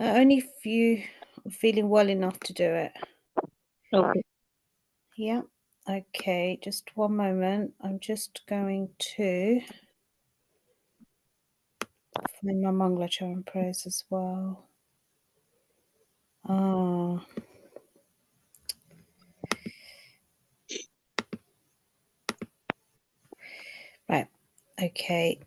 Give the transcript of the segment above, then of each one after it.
Only if you are feeling well enough to do it. Okay. Yeah. Okay, just one moment. I'm just going to find my Mangala Charan prayers as well. Right. Okay.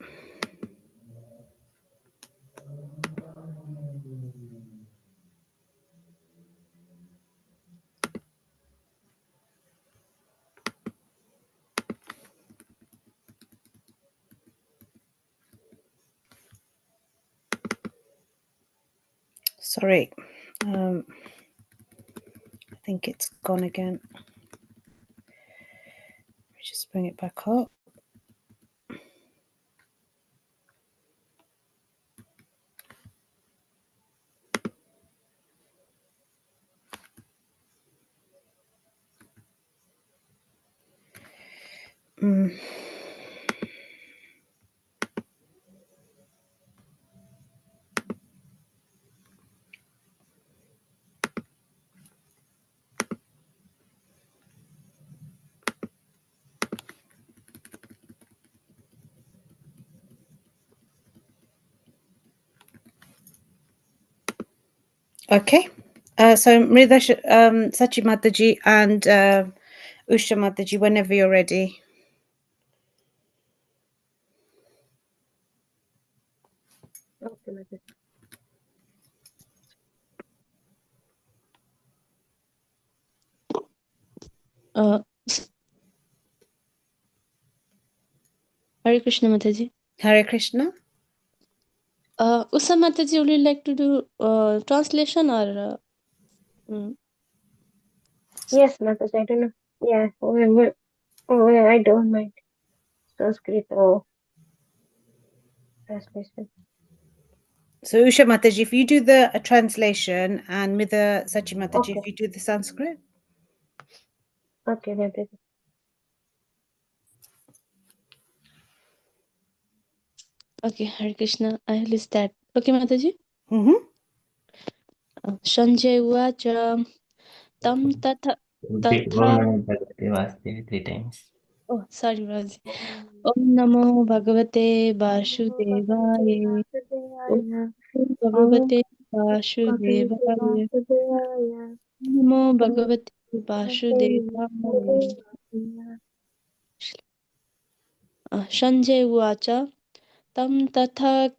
Sorry. I think it's gone again. Let me just bring it back up. Okay. So Mrida, Sachi Mataji and Usha Mataji, whenever you're ready. Okay, Mataji. Hare Krishna, Mataji. Hare Krishna. Usa Mataji, would you like to do translation or? Yes, Mataji, I don't know. Yeah, I don't mind Sanskrit or translation. So Usha Mataji, if you do the translation, and Mida Sachi Mataji, Okay. if you do the Sanskrit. Okay, Mataji. Okay, Hare Krishna. I will start. Okay, Mataji. Sanjay Uvacha Tam Tatha. Three times. Oh, sorry, Raji. Om Namo Bhagavate Vasudevaya. Om Bhagavate Vasudevaya. Namo Bhagavate Vasudevaya. Sanjay Uvacha Tam Tatha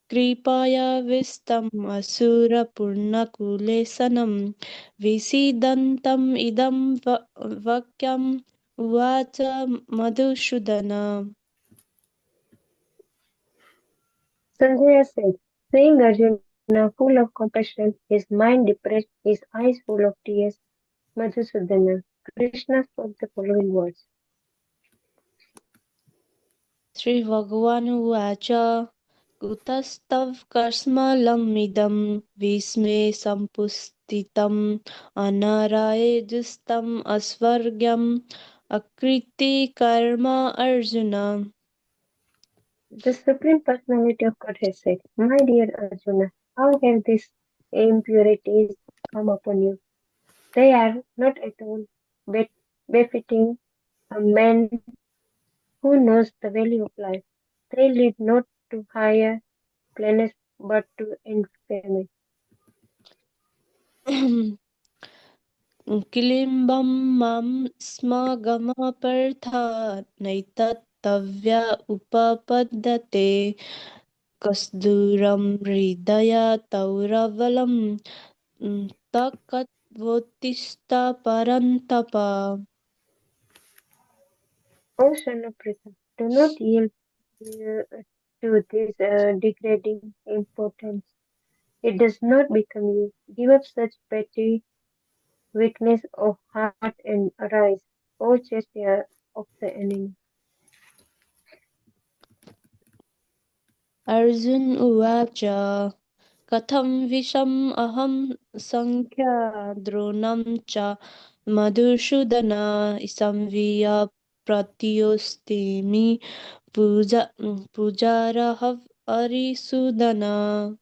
Kripayavistam Asurapurnakulesanam Visidantam idam vakyam Uvacha Madhusudana. Sanjaya said, seeing Arjuna full of compassion, his mind depressed, his eyes full of tears, Madhusudana, Krishna spoke the following words. Sri Bhagavanu Vacha Kutastav Karsmalamidam Visme Sampustitam Anarayajustam Asvargyam Akriti Karma Arjuna. The Supreme Personality of Godhead said, my dear Arjuna, how have these impurities come upon you? They are not at all befitting a man who knows the value of life. They lead not to higher planets but to infamy. Kilimbam mam smagama partha naitattavya upapaddate kasduram hridaya tauravalam takatvotista parantapa. O son of Pritha, do not yield to this degrading importance. It does not become you. Give up such petty weakness of heart and arise, O chastisers of the enemy. Arjun Uvacha Katham Visham Aham Sankhya Dronam Cha Madhusudana Isamviya Pratyostimi Pujarahav Arisudana.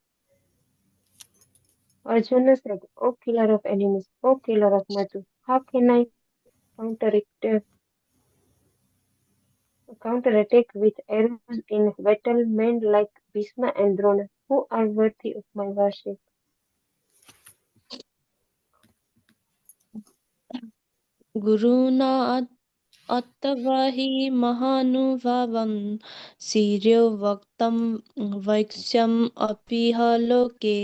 Arjuna said, O killer of enemies, O killer of Madhu, how can I counterattack with arrows in battle men like Bhishma and Drona, who are worthy of my worship? गुरुणा अथवा हि महानुभावं शिरो वक्तं वैक्ष्यम् अपि ह लोके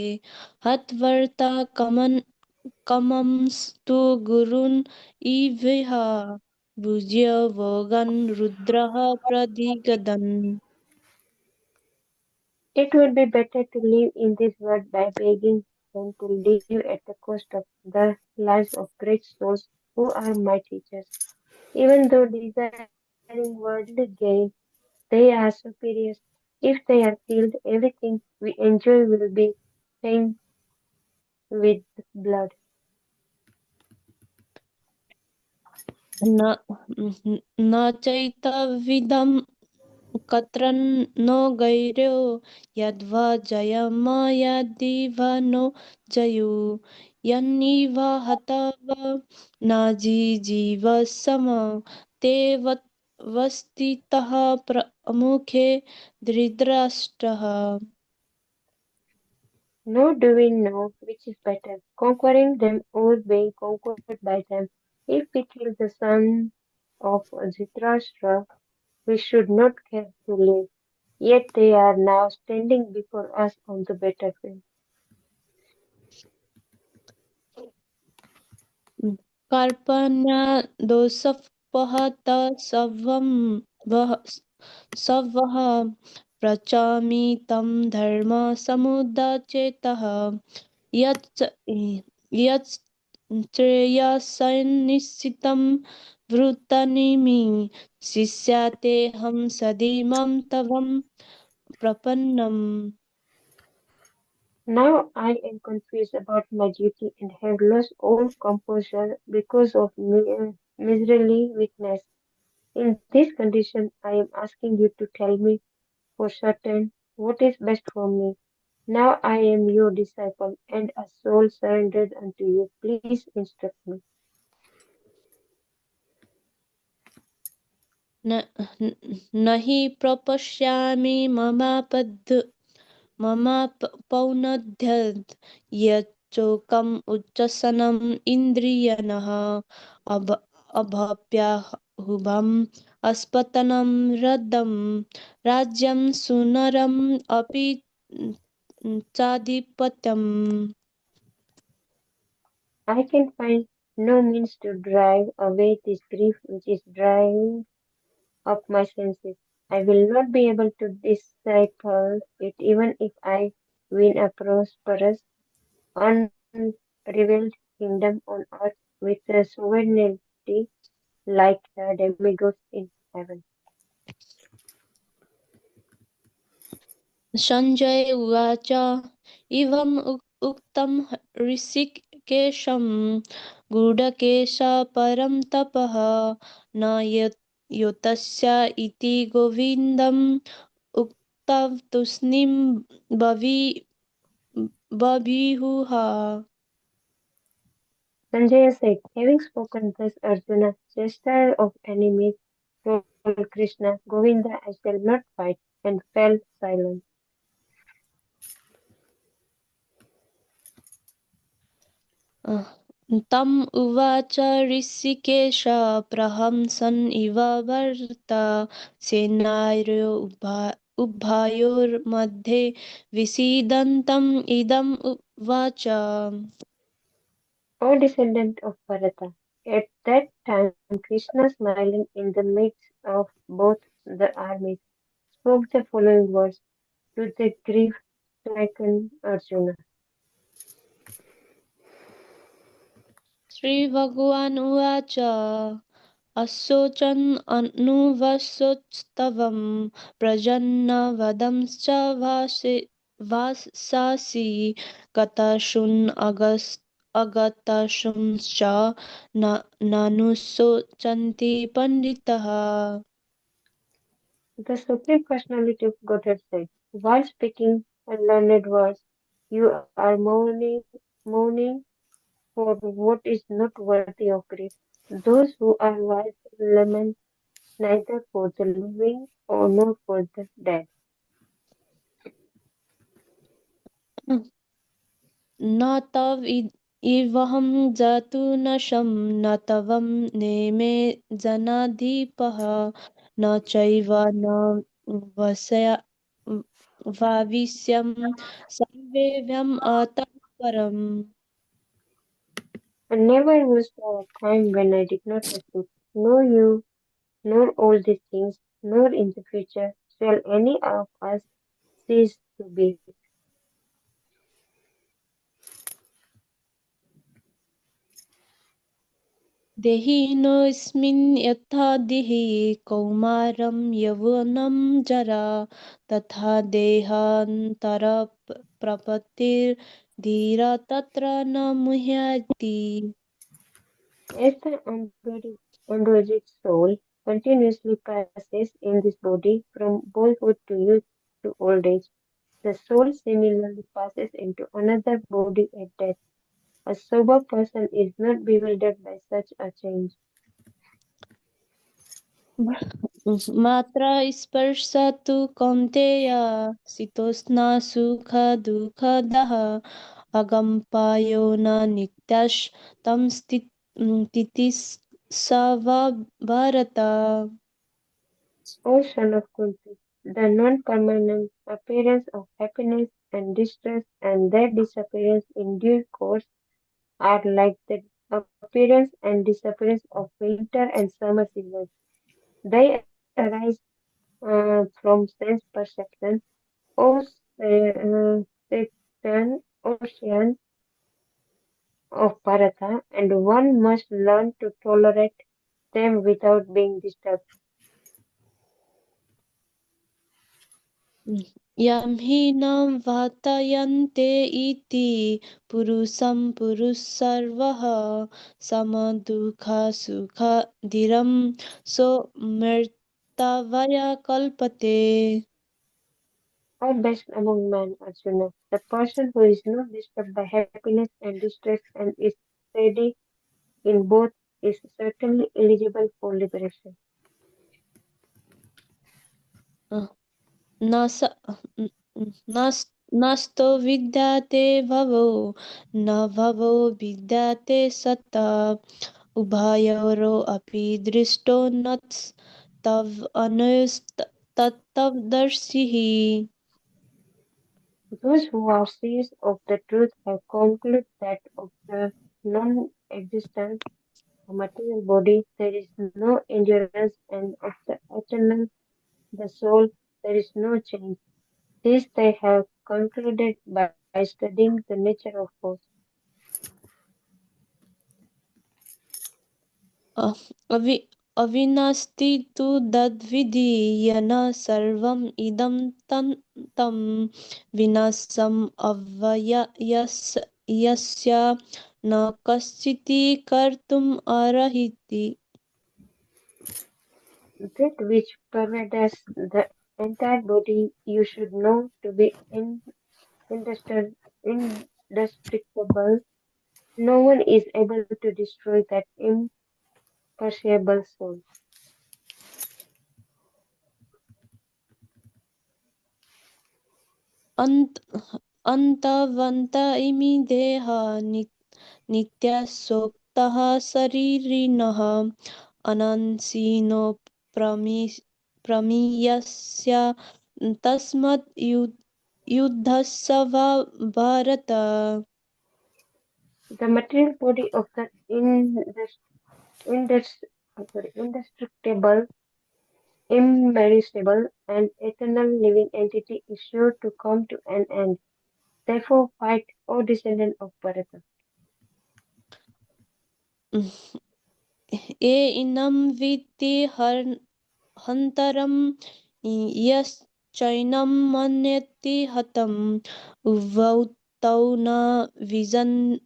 हत्वर्ता कमंस्तु गुरून् इविह भुज्य भोगन् रुद्रः प्रदिगदन्. It would be better to live in this world by begging than to live at the cost of the lives of great souls who are my teachers. Even though desiring worldly gain, they are superior. If they are killed, everything we enjoy will be stained with blood. न न चैतविदं कत्रन् no गैर्यो यद्वा जयमायादिव no Jayu यन्निव हतव नाजिजीवसम ते वस्तितः प्रमुखे धृतराष्ट्रः. Nor do we know which is better, conquering them or being conquered by them. If we kill the son of Dhritarashtra, we should not care to live. Yet they are now standing before us on the battlefield. कार्पण्यदोषपहत सवः पृच्छामि तं धर्मसमुदचेतः यच्च यच्छ्रेयस्सन्निश्चितं ब्रूतनिमि शिष्यातेऽहं सदीमं तवं प्रपन्नम्. Now I am confused about my duty and have lost all composure because of miserly weakness. In this condition, I am asking you to tell me for certain what is best for me. Now I am your disciple and a soul surrendered unto you. Please instruct me. न न हि प्रपश्यामि ममापौनध्यद् यच्चोकम् उच्चसनम् इन्द्रियणः अभप्याहुबम् अस्पतनं रदं राज्यं सुनरम् अपि चाधिपत्यम्. I can find no means to drive away this grief which is drying up my senses. I will not be able to decipher it even if I win a prosperous, unrevealed kingdom on earth with a sovereignty like the demigods in heaven. Sanjay उवाच इवम् उक्तं ऋषिकेशं गूढकेशः परं तपः न योत्स्य इति गोविन्दम् उक्त्वा तूष्णीं बभूव. Sanjaya said, having spoken thus, Arjuna, chaster of enemies, told Krishna, Govinda, I shall not fight, and fell silent. तम् उवाच ऋषिकेश प्रहंसन् इव वर्त सेनायोरुभयोर्मध्ये विसीदन्तम् इदम् उवाच. O descendant of Bharata, at that time Krishna, smiling in the midst of both the armies, spoke the following words to the grief-stricken Arjuna. श्रीभगवान् उवाच अशोचन् अनुवशोत्स्तवं प्रजन्नवदंश्च वासांसि गताशून् अगताशूंश्च नानुशोचन्ति पंडितः. The Supreme Personality of Godhead said, while speaking learned words, you are mourning mourning for what is not worthy of grief. Those who are wise lament neither for the living or nor for the dead. न तव इवहं जातु न शं न तवं नेमे जनाधिपः न चैव न वस्य वाविष्यं सर्वेभ्यम् अतः परम् And never was there a time when I did not repeat, nor you, nor all these things, nor in the future shall any of us cease to be. देहिनोऽस्मिन् यथा देहे कौमारं यौवनं जरा तथा देहान्तरप्रकृतिर्धीरा तत्र न मुह्यति As the embodied soul continuously passes in this body from boyhood to youth to old age, the soul similarly passes into another body at death. A sober person is not bewildered by such a change. मात्रा स्पर्शतु कौन्तेय शीतोष्ण सुखदुःखदः अगम्पायो न नित्यं तितिस्सव Bharat O son of Kunti, the non-permanent appearance of happiness and distress and their disappearance in due course are like the appearance and disappearance of winter and summer seasons. They arise from sense perception, or certain ocean of Bharata, and one must learn to tolerate them without being disturbed. यं हि न वातयन्ते इति पुरुषं पुरुषर्वः समदुःखसुखधिरं सोमृतवया कल्पते Or best among men, Arjuna, the person who is not disturbed by happiness and distress and is steady in both is certainly eligible for liberation. न स नस्तो विद्यते भवो न भवो विद्यते सता उभयोरपि दृष्टो न तव तत्त्वदर्शिः Those who are seers of the truth have concluded that of the non-existence of material body there is no endurance and of the eternal, the soul, there is no change. This they have concluded by studying the nature of force. अवि अविनास्ति तु तद्विधि येन सर्वम् इदं तं विनाशम् यस्य न कश्चित् कर्तुम् अर्हति That which pervades the entire body you should know to be indestructible. No one is able to destroy that imperishable soul. अन्त अन्तवन्त इमि देहा नित्यासक्तः शरीरिणः अनंसिनो प्रमीयस्य तस्मात् युद्धस्य Bharat The material body of the indest- indestructible, imperishable, and eternal living entity is sure to come to an end. Therefore, fight, O descendant of Bharata. ये इनं वित्ति हन्तरं यश्चैनं मन्यते हतम् उभौ तौ न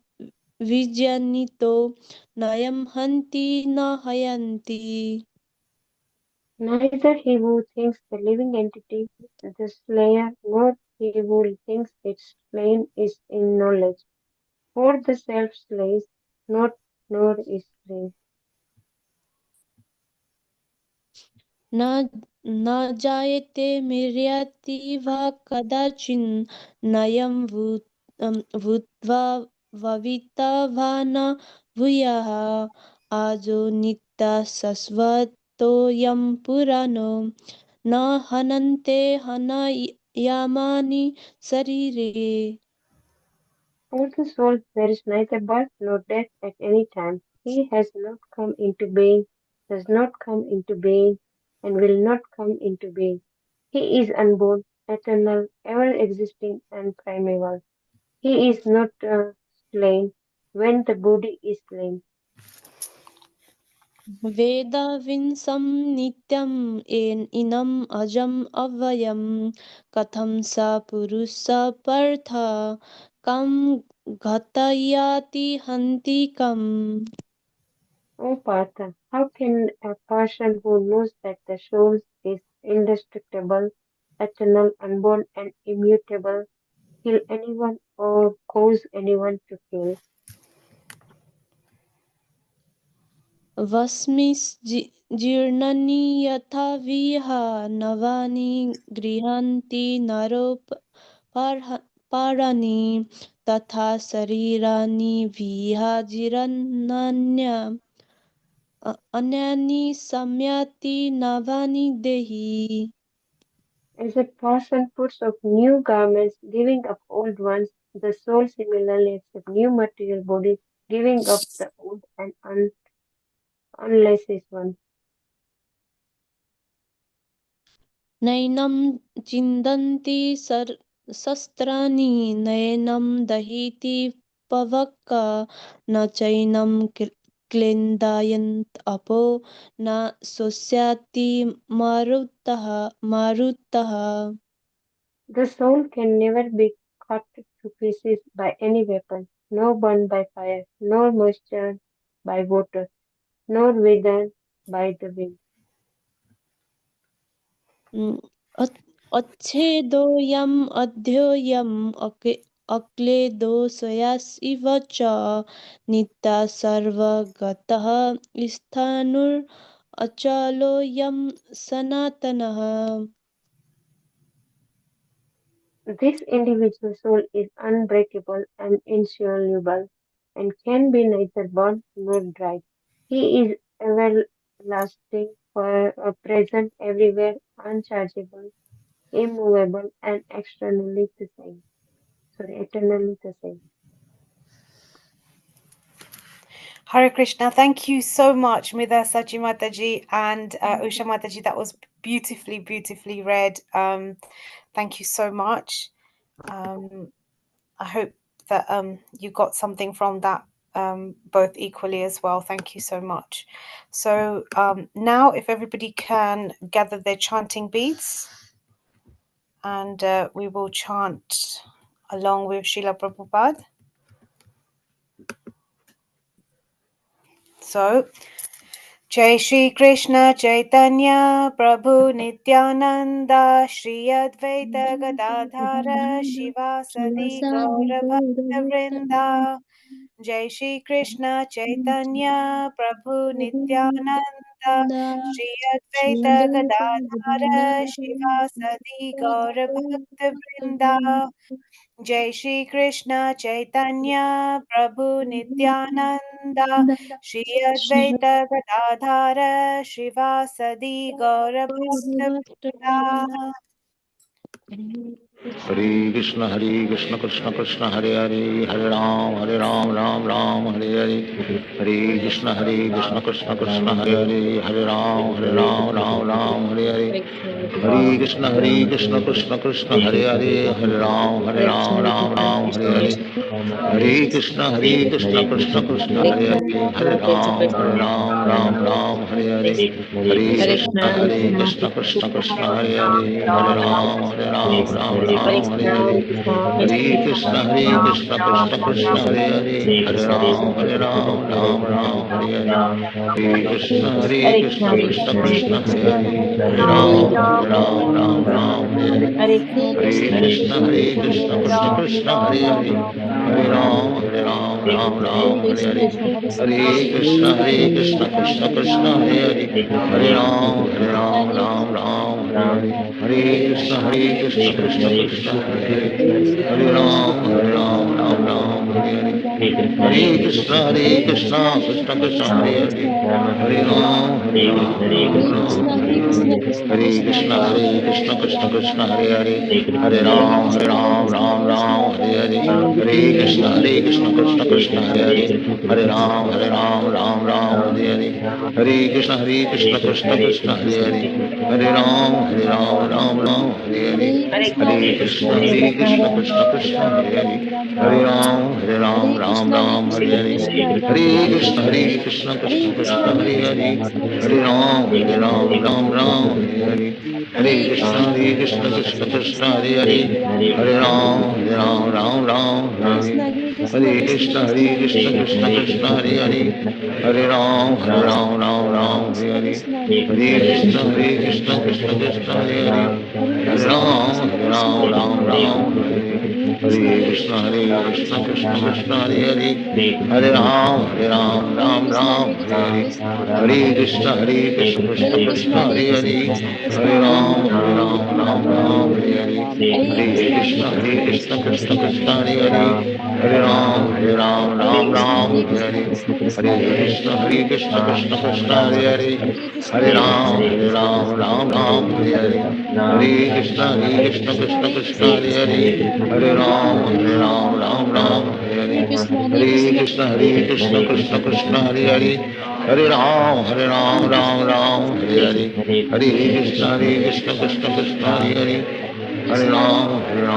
विजनितो नयं हन्ति न हयन्ति Neither he who thinks the living entity the slayer, nor he who thinks it slain is in knowledge. For the self slays not, nor is slain. न जायते म्रियते वा कदाचिन् नयं भूत्वा भविता वा न भूयः आजो नित्यः शाश्वतोऽयं पुराणो न हनन्ते हनयामानि शरीरे. For the soul there is neither birth nor death at any time. He has not come into being, does not come into being, and will not come into being. He is unborn, eternal, ever existing, and primeval. He is not slain when the body is slain. वेदाविंसं नित्यम् इनम् अजम् अव्ययम् कथं स पुरुषः पार्थ कं घतयति हन्तिकम्. O Partha, how can a person who knows that the soul is indestructible, eternal, unborn, and immutable kill anyone or cause anyone to kill? वस्मिज्जीर्णानि यथा विहा नवानि गृह्णन्ति नरोपहाराणि तथा शरीराणि अन्यानि सम्याति नवानि देहि. As a person puts off new garments, giving up old ones, the soul similarly accepts new material bodies, giving up the old and unlicensed ones. नैनं छिन्दन्ति शस्त्राणि नैनं दहति पवक न चैनं क्लेदयन्त अपो न शोष्यति मारुतः. The soul can never be cut to pieces by any weapon, nor burned by fire, nor moistured by water, nor withered by the wind. अच्छेदोऽयम् अध्येयम् अक्लेदोषयः च नित्यः सर्वगतः स्थाणुरचलोऽयं सनातनः. This individual soul is unbreakable and insoluble, and can be neither burnt nor dried. He is everlasting, present everywhere, unchangeable, immovable, and externally the same. Eternally the same. Hare Krishna. Thank you so much, Midha Sachi Mataji and Usha Mataji. That was beautifully, beautifully read. Thank you so much. I hope that you got something from that both equally as well. Thank you so much. So now if everybody can gather their chanting beads, and we will chant along with Srila Prabhupada. So, Jai Shri Krishna Chaitanya Prabhu Nityananda Shri Advaita Gadadhara Shivasadi Gaura Bhakta Vrinda. Jai Shri Krishna Chaitanya Prabhu Nityananda Shri Advaita Gadadhara Shivasadi Gaura Bhakta Vrinda. Jai Shri Krishna Chaitanya Prabhu Nityananda Shri Advaita Gadadhara Shivasadi Gaura Bhakta Vrinda. Hare Krishna Krishna Krishna Hare Hare Hare Ram Ram Ram Hare Hare Hare Krishna Krishna Krishna Hare Hare Hare Ram Ram Hare Hare Hare Krishna Krishna Krishna Hare Hare Hare Ram Ram Hare Hare Hare Krishna Krishna Krishna Hare Hare Hare Ram Ram Hare Hare Hare Krishna Krishna Krishna Hare Hare Hare Ram Ram Hare Hare Hare Krishna Krishna Krishna Hare Hare Hare Ram Ram Hare Hare Hare Krishna Krishna Krishna Hare Hare Hare Ram Ram Hare Hare Hare Krishna Krishna Krishna Hare Hare Hare Ram, Hare Ram, Ram Ram, Hare Hare. Hare Krishna, Krishna Krishna, Hare Hare. Hare Ram, Ram Ram, Hare Hare. Hare Krishna, Krishna Krishna, Hare Hare. Hare Ram, Ram Ram, Hare Hare. Hare Krishna, Krishna Krishna, Hare Hare. Hare Ram, Ram, Hare Hare. Hare Krishna, Krishna Krishna, Hare Hare. Hare Ram, Ram Ram, Hare Hare. Hare Krishna, Krishna Krishna, Hare Hare. Hare Ram, Ram Ram, Hare Hare. Hare Krishna, Krishna Krishna, Hare Hare. Hare Ram, Ram Hare Hare. Hare Krishna, Krishna Krishna, Hare Hare. Hare Ram, Ram Hare Hare. Hare Krishna, Krishna Krishna, Hare Hare. Hare Ram, Ram Hare Hare. Hare Krishna, Krishna Krishna, Hare Hare. Hare Ram, Ram Hare Hare. Hare Krishna, Krishna Krishna, Hare Hare. Hare Ram, Ram Hare Hare. Hare Krishna, Krishna Krishna, Hare Hare. Hare Ram, Hare Hare Krishna, Krishna Krishna, Hare Hare. Hare Ram, Ram Hare Hare. Hare Krishna, Krishna Krishna, Hare Hare. Hare Ram, Hare Hare. Hare Krishna, Krishna Krishna, Hare Hare. Hare Ram, Hare Hare. Hare Krishna, Krishna Krishna, Hare Hare. Hare Ram, Hare Hare. Hare Krishna, Krishna Krishna, Hare Hare. Hare Ram, Hare Hare. Hare Krishna, Krishna Krishna, Hare Hare. Hare Ram, Hare Hare. Hare Krishna, Krishna Krishna, Hare Hare. Hare Ram, Hare Hare.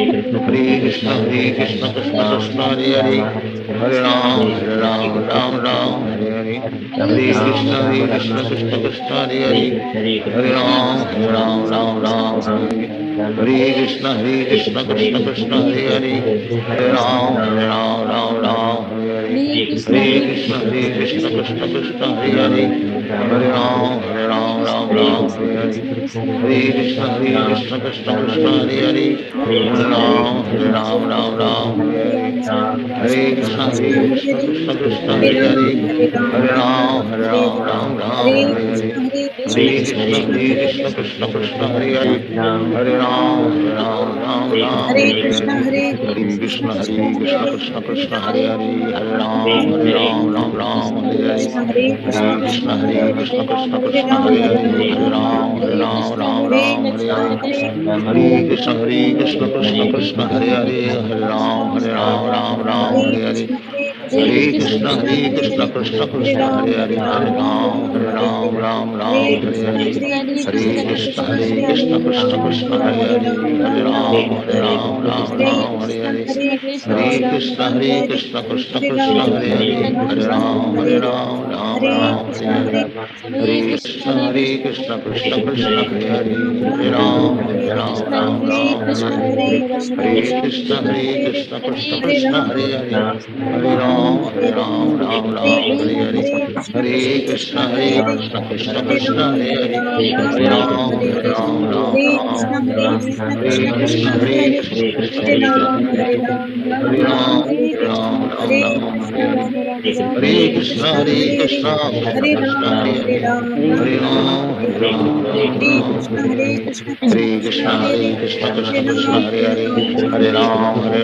Hare Krishna, Krishna Krishna, Hare Hare. Hare Ram, Hare Hare. Hare Krishna, Krishna Krishna, Hare Hare. Hare Ram, Hare Hare. Hare Krishna, Krishna Krishna, Hare Hare. Hare Ram, Hare Hare. Hare Krishna, Krishna Krishna, Hare Hare. Hare Ram, Hare Hare. Hare Krishna, Krishna Krishna, Hare Hare. Hare Ram, Hare Hare. Hare Krishna, Krishna Krishna, Hare Hare. Hare Ram, Hare Hare. Hare Krishna, Krishna Krishna, Hare Hare. Hare Ram, Hare Hare. Hare Krishna, Krishna Krishna, Hare Hare. Hare Ram, Hare Hare. Hare Krishna, Krishna Krishna, Hare Hare. Hare Ram, Hare Hare. Hare Krishna, Krishna Hare Hare. Hare Ram, Hare Hare. Hare Krishna, Krishna Hare Hare. Hare Ram, Hare Hare. Hare Krishna, Krishna Hare Hare. Hare Ram, Hare Hare. Hare Krishna, Krishna Krishna, Hare Hare. Hare Ram, Hare Hare. Hare Krishna, Krishna Hare Hare. Hare Ram, Hare Hare. Hare Krishna, Krishna Hare Hare. Hare Ram, Hare Hare. Hare Krishna, Krishna Hare Hare. Hare Ram, Hare Hare. Hare Krishna, Hare Ram, Hare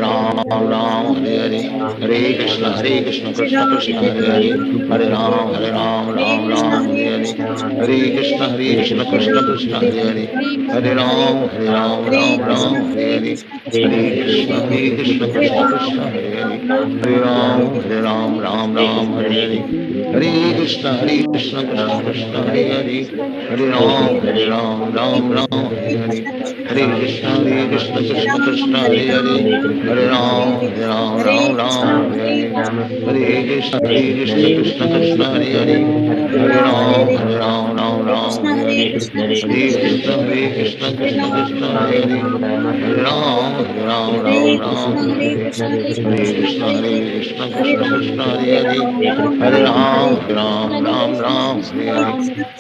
Hare. Hare Krishna, Krishna Hare Hare. Hare Ram, Hare Hare. Hare Krishna, Krishna Hare Hare. Hare Ram, Hare Hare. Hare Krishna, Krishna Hare Hare. Hare Ram, Hare Hare. Hare Krishna, Krishna Hare Hare. Hare Ram, Hare Hare. Hare Krishna, Krishna Hare Hare. Hare Ram, Hare Hare. Hare Krishna, Krishna Hare Hare. Hare Ram, Hare Hare. Hare Krishna, Krishna Hare Hare. Hare Ram, Hare Hare. Hare Krishna, Krishna Hare Hare. Hare Ram, Hare Hare. Hare Krishna, Krishna Hare Hare. Hare Ram, Hare Hare. Hare Krishna, Krishna Hare Hare. Hare Ram, Hare Hare.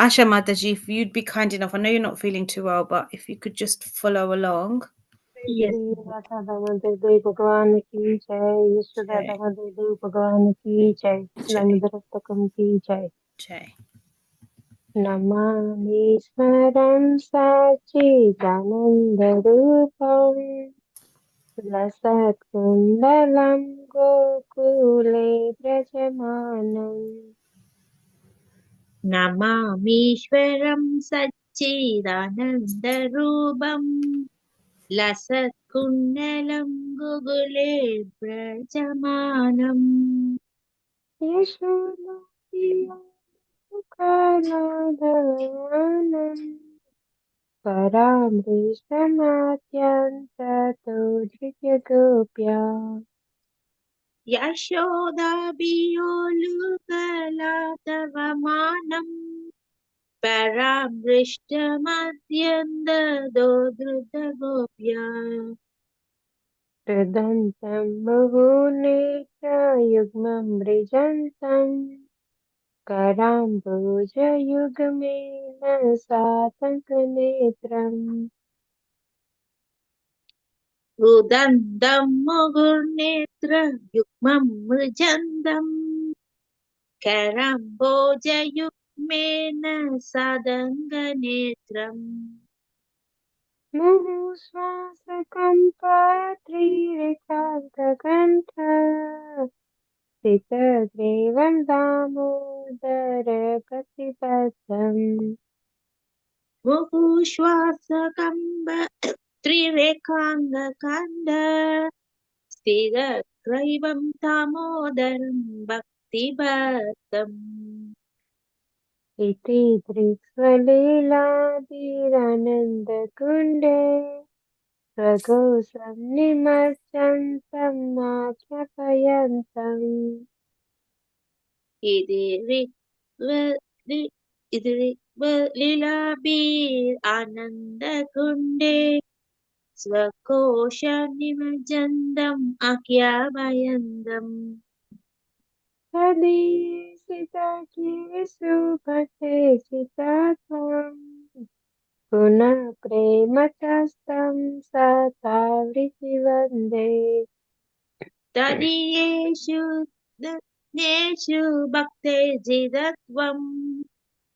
Asha Mataji, if you'd be kind enough, I know you're not feeling too well, but if you could just follow along. Yes. Radha Damodar देव भगवान की जय, Yashoda Jai, Damodar देव भगवान की जय, Jai, दामोदरस्तकम की जय। Jai. नमामीश्वरं सच्चिदानन्दरूपं लसत्कुण्डलं गोकुले व्रजमानम्। नमामीश्वरं सच्चिदानन्दरूपं लसत्कुण्डलं गुगुले व्रजमानम् यशोदानन्दनन्दनम् परामृष्टमाद्यन्ततो धृत्यगोप्या। यशोदाभियोलुकलातवमानम् परामृष्टमद्यन्दतो धृतगोप्या कृदन्तं मुहुर्नेत्रयुग्मं मृजन्तम् कराम्बुजयुग्मेन सातङ्कनेत्रम् रुदन्तं मुहुर्नेत्रयुग्मं मृजन्तम् करम्बोजयुग्मेन सदङ्गनेत्रम् मुहुश्वासकम्पत्रिरेकान्तकण्ठ सितग्रीवं दामोदरप्रतिपदम् मुहुश्वासकम्ब त्रिरेखाङ्गकण्ड स्थिरग्रैवं दामोदरं भक्तिभक्तम् इति दृक्स्वलीलादिरानन्दकुण्डे स्वगोसं निमज्जन्तं नाख्यापयन्तम् इति लीलाभिरानन्दकुण्डे स्वकोशनिमज्जन्तम् आख्यापयन्तम् तदीयसितकेषु भक्ते चितात्माम् पुनः प्रेमतस्तं सतावृति वन्दे तदीयेषु दत्तेषु भक्तेर्जितत्वम्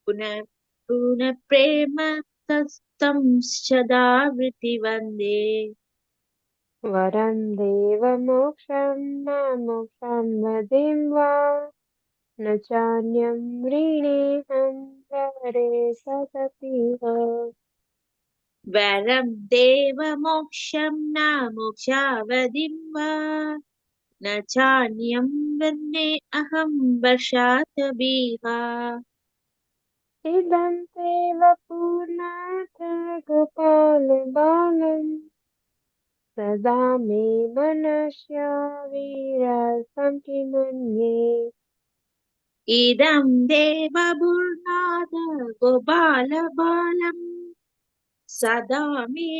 पुनः पुनः प्रेम तस्तं सदा वृत्ति वन्दे वरं देवमोक्षं न मोक्षं वदिं वा न चान्यं वृणेऽहं हरे सदपि वा वरं देवमोक्षं न मोक्षावधिं वा न चान्यं वन्दे अहं वर्षातबीहा इदं ते वपुर्नाथ गोपालबालम् सदा मे मनस्या वीरसं किमन्ये इदं देवभुर्नाथ गोपालबालम् सदा मे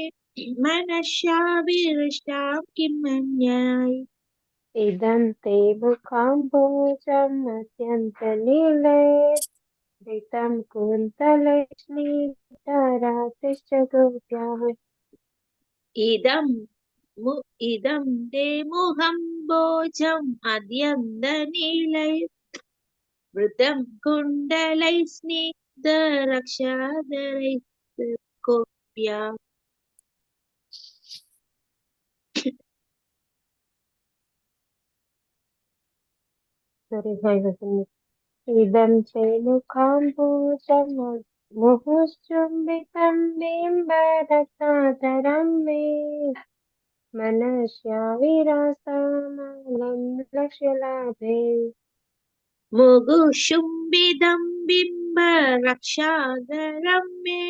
मनश्या विरष्टां किमन्याय इदं ते मुखाम्बोजम् अत्यन्तनीले घृतं कुन्तलैस्निग्धरातिश्च गोप्याः इदं ते मुहं भोजम् अद्यन्दनीलै वृतं कुण्डलैः स्निग्धरक्षादरैः इदं ते मुखाम्बोजम् मुहुश्चुम्बितं बिम्बरत्नाकरं मे मनस्या विरासमानं लक्ष्यलाभे मुगुशुम्बिदं बिम्बरक्षादरं मे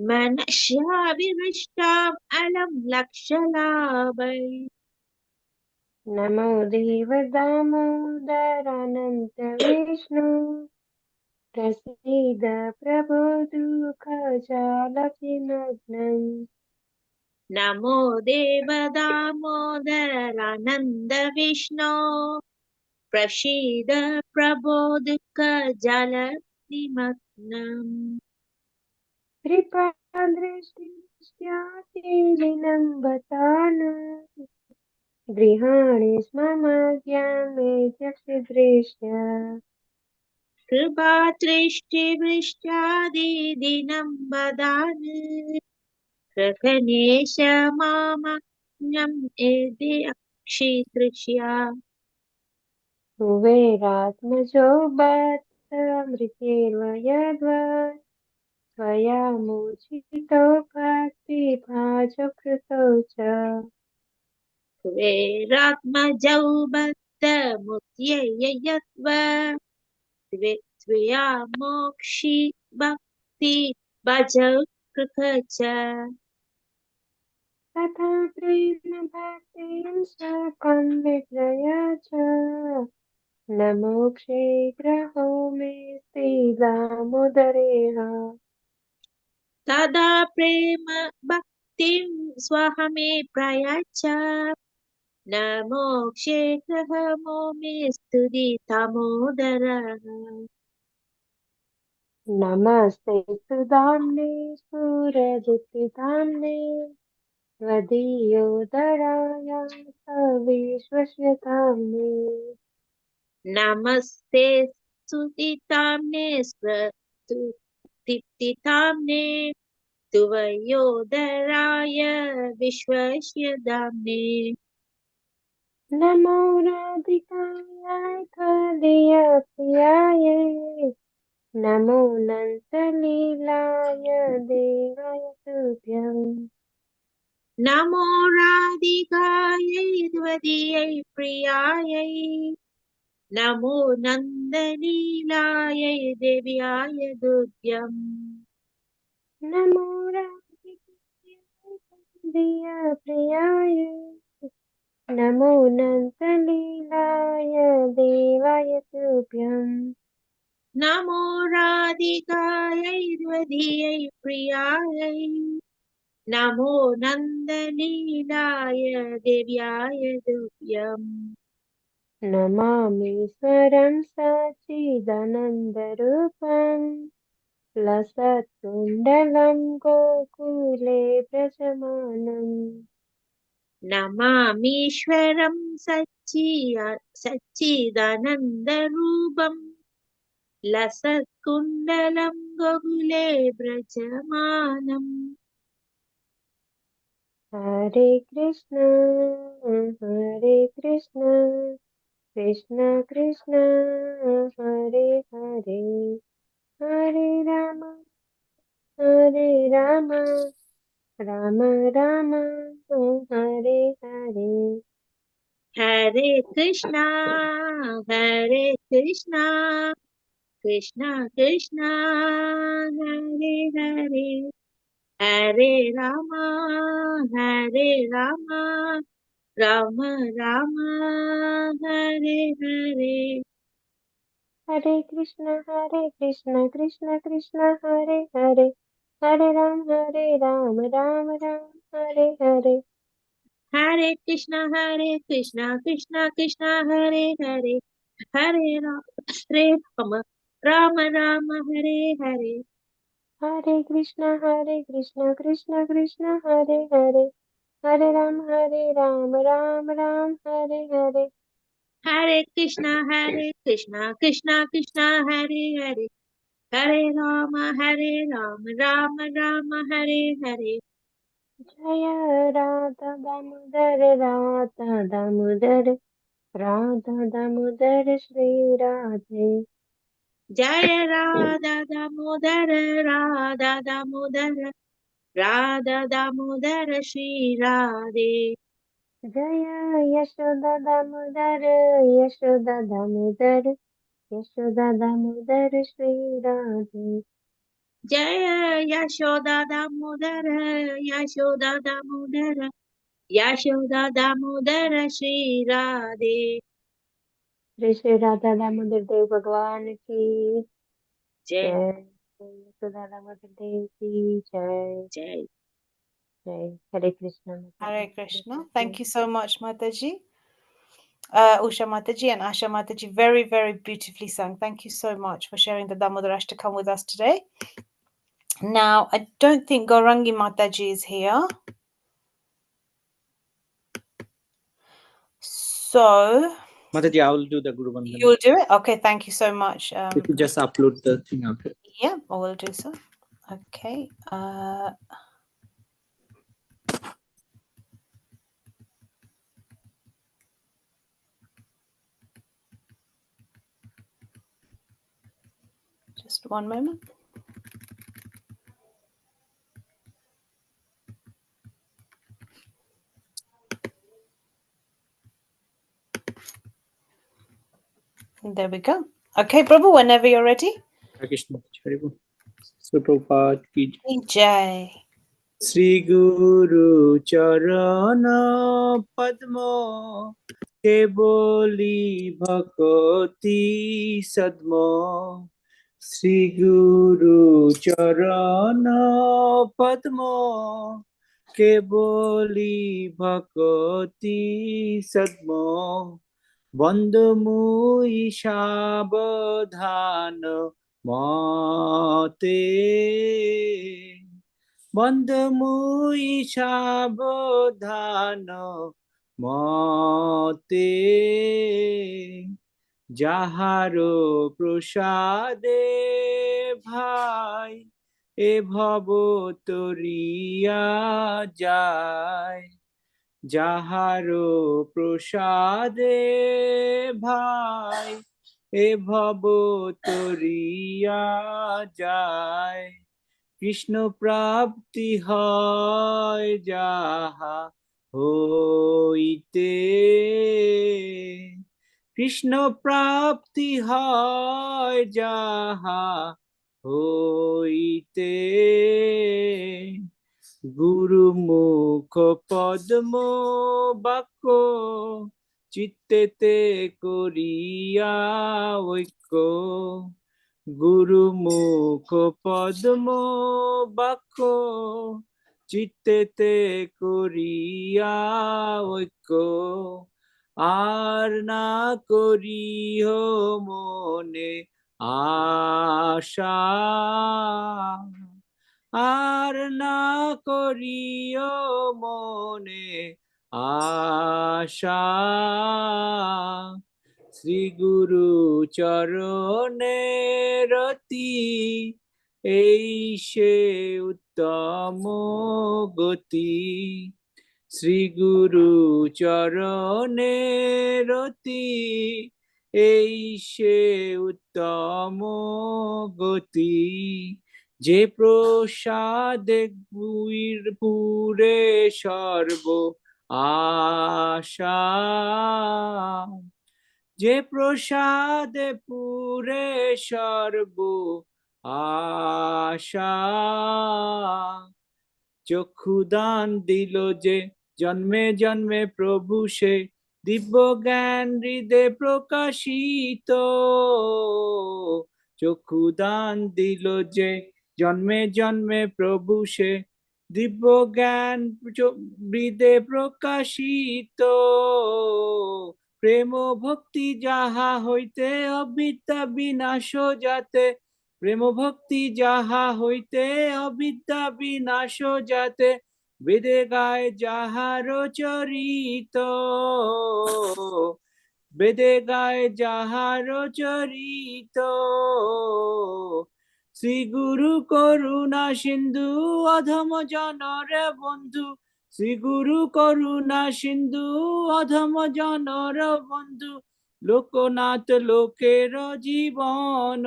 मनश्या विमृष्टाम् अलं लक्षलाभै नमो देव दामोदरानन्त विष्णु प्रसीद प्रभो दुःखजालविमग्नम् नमो देव दामोदरानन्द विष्णो प्रसीद प्रबोधकजलनिमग्नम् कृपादृष्टिस्यातीरिणं बतानु गृहाणि स्म ज्ञाने चक्षुदृश्य कृपादृष्टिवृष्टादिदिनं वदामि प्रकणेश मामज्ञम् एदे अक्षितृष्या कुबेरात्मजो बद्धमृतेर्वयद्वत् त्वया मोचितो भक्तिभाजो कृतौ च कुबेरात्मजौ बद्धमुद्ययत्व त्वया मोक्षि भक्ति भजौ कृत च तथा प्रेम भक्तिं स्वकं विक्रय च नमो क्षेत्रहो मे दामोदरेह तदा प्रेम भक्तिं स्वहमे प्रयच्छ नमो क्षेत्रहमो मे स्तुति दामोदरः नमस्ते सुदाम्ने सुरजितधाम्ने त्वदीयोदराय सविश्वस्यधाम्ने नमस्ते सुदिताम्ने दीप्तिताम्ने तुवयोदराय विश्वस्य दाम्ने नमो राधिकाय त्वदीयप्रियाय नमो नन्तलीलाय देवाय तुभ्यम् नमो राधिकायै त्वदीयै प्रियायै नमो नन्दलीलायै देव्याय तुभ्यम् नमो राधिकाय प्रियाय नमो नन्तलीलाय देवाय तुभ्यम् नमो राधिकायै त्वदीयै प्रियायै नमो नन्दलीलाय देव्याय तुभ्यम् नमामीश्वरं सच्चिदानन्दरूपम् लसत्कुण्डलं गोकुले प्रशमानम् नमामीश्वरं सच्चिदानन्दरूपम् लसत्कुण्डलं गोकुले व्रजमानम् हरे कृष्ण कृष्ण कृष्ण हरे हरे हरे राम राम राम हरे हरे हरे कृष्णा कृष्णा कृष्णा हरे हरे हरे रामा राम राम हरे हरे हरे कृष्ण कृष्ण कृष्ण हरे हरे हरे राम राम राम हरे हरे हरे कृष्णा कृष्णा कृष्णा हरे हरे हरे राम राम हरे हरे हरे कृष्ण कृष्ण कृष्ण हरे हरे हरे राम राम राम हरे हरे हरे कृष्णा कृष्णा कृष्णा हरे हरे हरे राम राम हरे हरे जय राधा दामोदर श्री राधे जय राधा दामोदर श्री राधे जय यशोदा दामोदर श्री राधे जय यशोदा दामोदर श्री राधे श्री श्री राधा दामोदर देव भगवान की जय जय यशोदा दामोदर देव की जय जय जय हरे Krishna Hare Krishna. Thank you so much, Mataji. Usha Mataji and Asha Mataji, very, very beautifully sung. Thank you so much for sharing the Damodar Ashtakam with us today. Now, I don't think Gaurangi Mataji is here. So, Mataji, I will do the Guru Vandana. you'll do it? Okay, thank you so much. If you just upload the thing after. Yeah, I will do so. Okay. Just one moment. There we go. Okay, Prabhu, whenever you're ready. Hare Krishna. Hare Krishna. Suprabhat ki Jai. Sri Guru Charana Padma কেবলি ভকতি সদ্ম শ্রী গুরু চরণ পদ্ম কেবলি ভকতি সদ্ম বন্দমুই সাবধান মতে বন্দমুই সাবধান মতে যাহারো প্রসাদে ভাই এ ভব তরিয়া যায় যাহারো প্রসাদে ভাই এ ভব তরিয়া যায় কৃষ্ণ প্রাপ্তি হয় যাহা হইতে কৃষ্ণ প্রাপ্তি হয় যাহা হইতে গুরু মুখ পদ্ম বাক্য চিত্তেতে করিয়া ঐক্য গুরু মুখ পদ্ম বাক্য চিত্তেতে করিয়া ঐক্য আর না করিহ মনে আশা আর না করিও মনে আশা শ্রী গুরু চরণে রতি এই সে উত্তম গতি শ্রী গুরু চরণে রতি এই সে উত্তম গতি যে প্রসাদে পুরে সর্ব আশা যে প্রসাদে পুরে সর্ব আশা চক্ষুদান দিল যে জন্মে জন্মে প্রভু সে দিব্য জ্ঞান হৃদে প্রকাশিত চক্ষুদান দিল যে জন্মে জন্মে প্রভু সে দিব্য জ্ঞান হৃদে প্রকাশিত প্রেম ভক্তি যাহা হইতে অবিদ্যা বিনাশ যাতে প্রেম ভক্তি যাহা হইতে অবিদ্যা বিনাশ যাতে বেদে গায় যাহার চরিত বেদে গায় যাহার চরিত শ্রী গুরু করুণা সিন্ধু অধম জনর বন্ধু শ্রী গুরু করুণা সিন্ধু অধম জনর বন্ধু লোকনাথ লোকের জীবন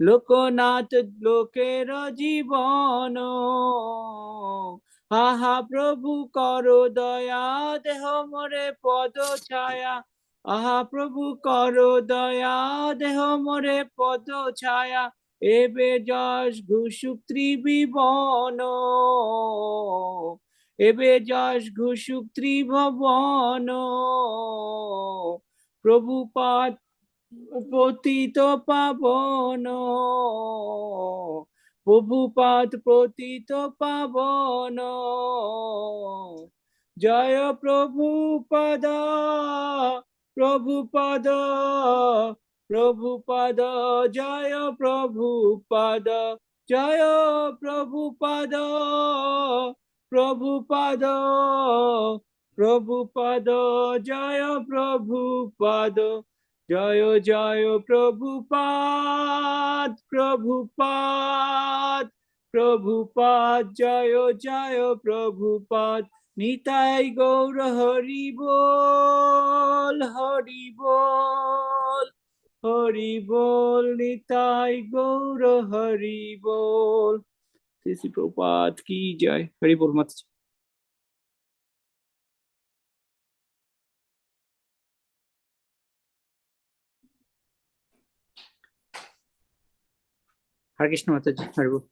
লোকনাথ লোকের জীবন আহা প্রভু করো দয়া দেহ মোরে পদ ছায়া আহা প্রভু করো দয়া দেহ মোরে পদ ছায়া এবে যশ ঘুষুক ত্রিভুবন এবে যশ ঘুষুক ত্রিভুবন প্রভুপাদ পতিত পাবন প্রভুপাদ পতিত পাবন জয় প্রভুপদ প্রভুপদ প্রভুপদ জয় প্রভুপদ জয় প্রভুপদ প্রভুপদ প্রভুপদ জয় প্রভুপদ জয় জয় প্রভুপাদ প্রভুপাদ প্রভুপাদ জয় জয় প্রভুপাদ নিতাই গৌর হরি বল হরি বল হরি বল নিতাই গৌর হরি বল শ্রী প্রভুপাদ কি জয় হরি বল মাতা হরে কৃষ্ণ মাতাজি হরি বল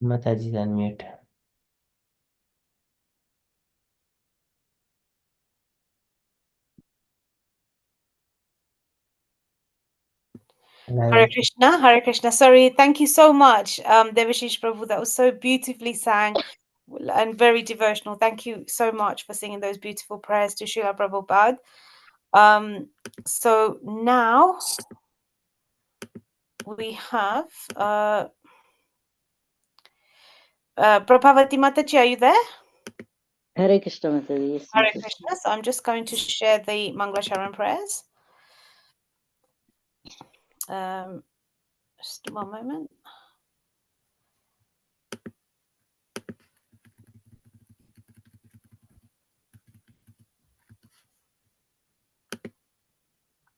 Mataji is unmute. Hare Krishna, Hare Krishna. Sorry, thank you so much, Devashish Prabhu. That was so beautifully sang and very devotional. Thank you so much for singing those beautiful prayers to Srila Prabhupada. So now we have Prabhavati Mataji, are you there? Hare Krishna Mataji. Yes, Hare Mataji. Krishna. So I'm just going to share the Mangala Sharan prayers. Just one moment.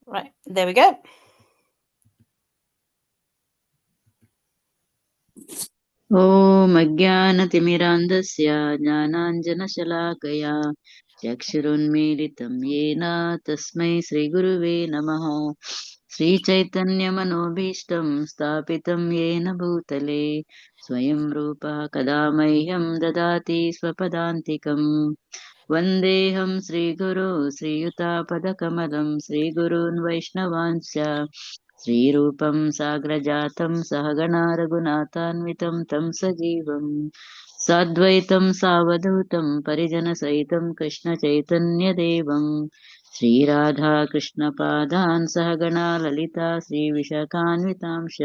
Right, there we go. ॐ अज्ञानतिमिरान्धस्य ज्ञानाञ्जनशलाकया चक्षुरुन्मीलितं येन तस्मै श्रीगुरुवे नमः। श्रीचैतन्यमनोभीष्टं स्थापितं येन भूतले स्वयं रूपः कदा मह्यं ददाति स्वपदान्तिकम्। वन्देऽहं श्रीगुरो श्रीयुतापदकमलं श्रीगुरून् वैष्णवांश्च श्रीरूपं साग्रजातं सहगणा रघुनाथान्वितं तं सजीवं साद्वैतं सावधूतं परिजनसहितं कृष्णचैतन्यदेवं श्रीराधा कृष्णपादान् सहगणा ललिता श्रीविशाखान्वितांश्च।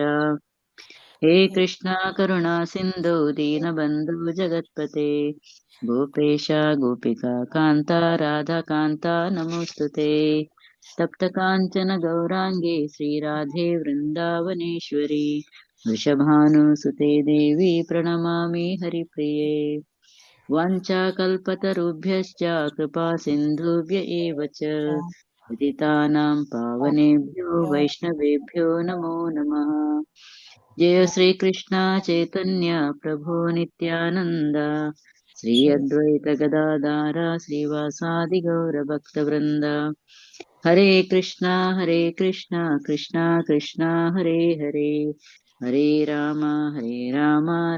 हे कृष्णा करुणा सिन्धु दीनबन्धु जगत्पते गोपेश गोपिका कान्ता राधाकान्ता नमोऽस्तुते। तप्तकाञ्चन गौराङ्गे श्रीराधे वृन्दावनेश्वरी वृषभानुसुते देवी प्रणमामि हरिप्रिये। वाञ्छाकल्पतरुभ्यश्च कृपा सिन्धुभ्य एव च पतितानां पावनेभ्यो वैष्णवेभ्यो नमो नमः। जय श्री कृष्ण चैतन्य प्रभु नित्यानंद श्री अद्वैत गदाधर श्रीवासादि गौर भक्त वृंद। हरे कृष्णा कृष्णा कृष्णा हरे हरे हरे राम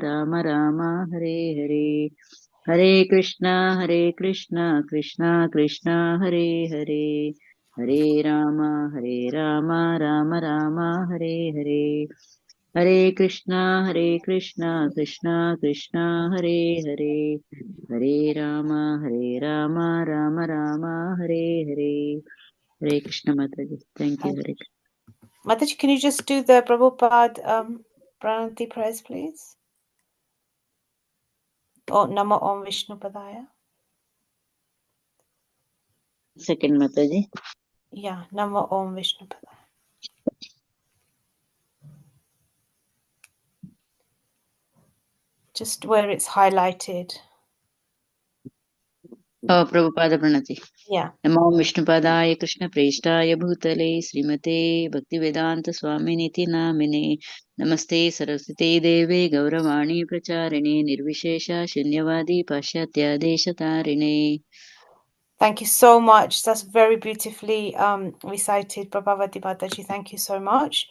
राम राम हरे हरे। हरे कृष्णा कृष्णा कृष्णा हरे हरे हरे राम राम राम हरे हरे। हरे Krishna Krishna Krishna Hare Hare Hare Ram Ram Ram Hare Hare. Hare Krishna Mata ji. Thank you. Hare Mataji, can you just do the Prabhupada Pranati prayers, please? Oh, Namo Om Vishnu Padaya. Second माता जी। Yeah, Namo Om Vishnu Padaya. Just where it's highlighted. Prabhupada Pranati. Yeah. नमो विष्णुपादाय कृष्ण प्रेष्ठाय भूतले श्रीमते भक्तिवेदांत स्वामिनिति नामिने नमस्ते सरस्वती देवे गौरवाणी प्रचारिणे निर्विशेष शून्यवादी पाश्चात्य देशतारिणे। Thank you so much. That's very beautifully recited, Prabhavati Mataji. Thank you so much.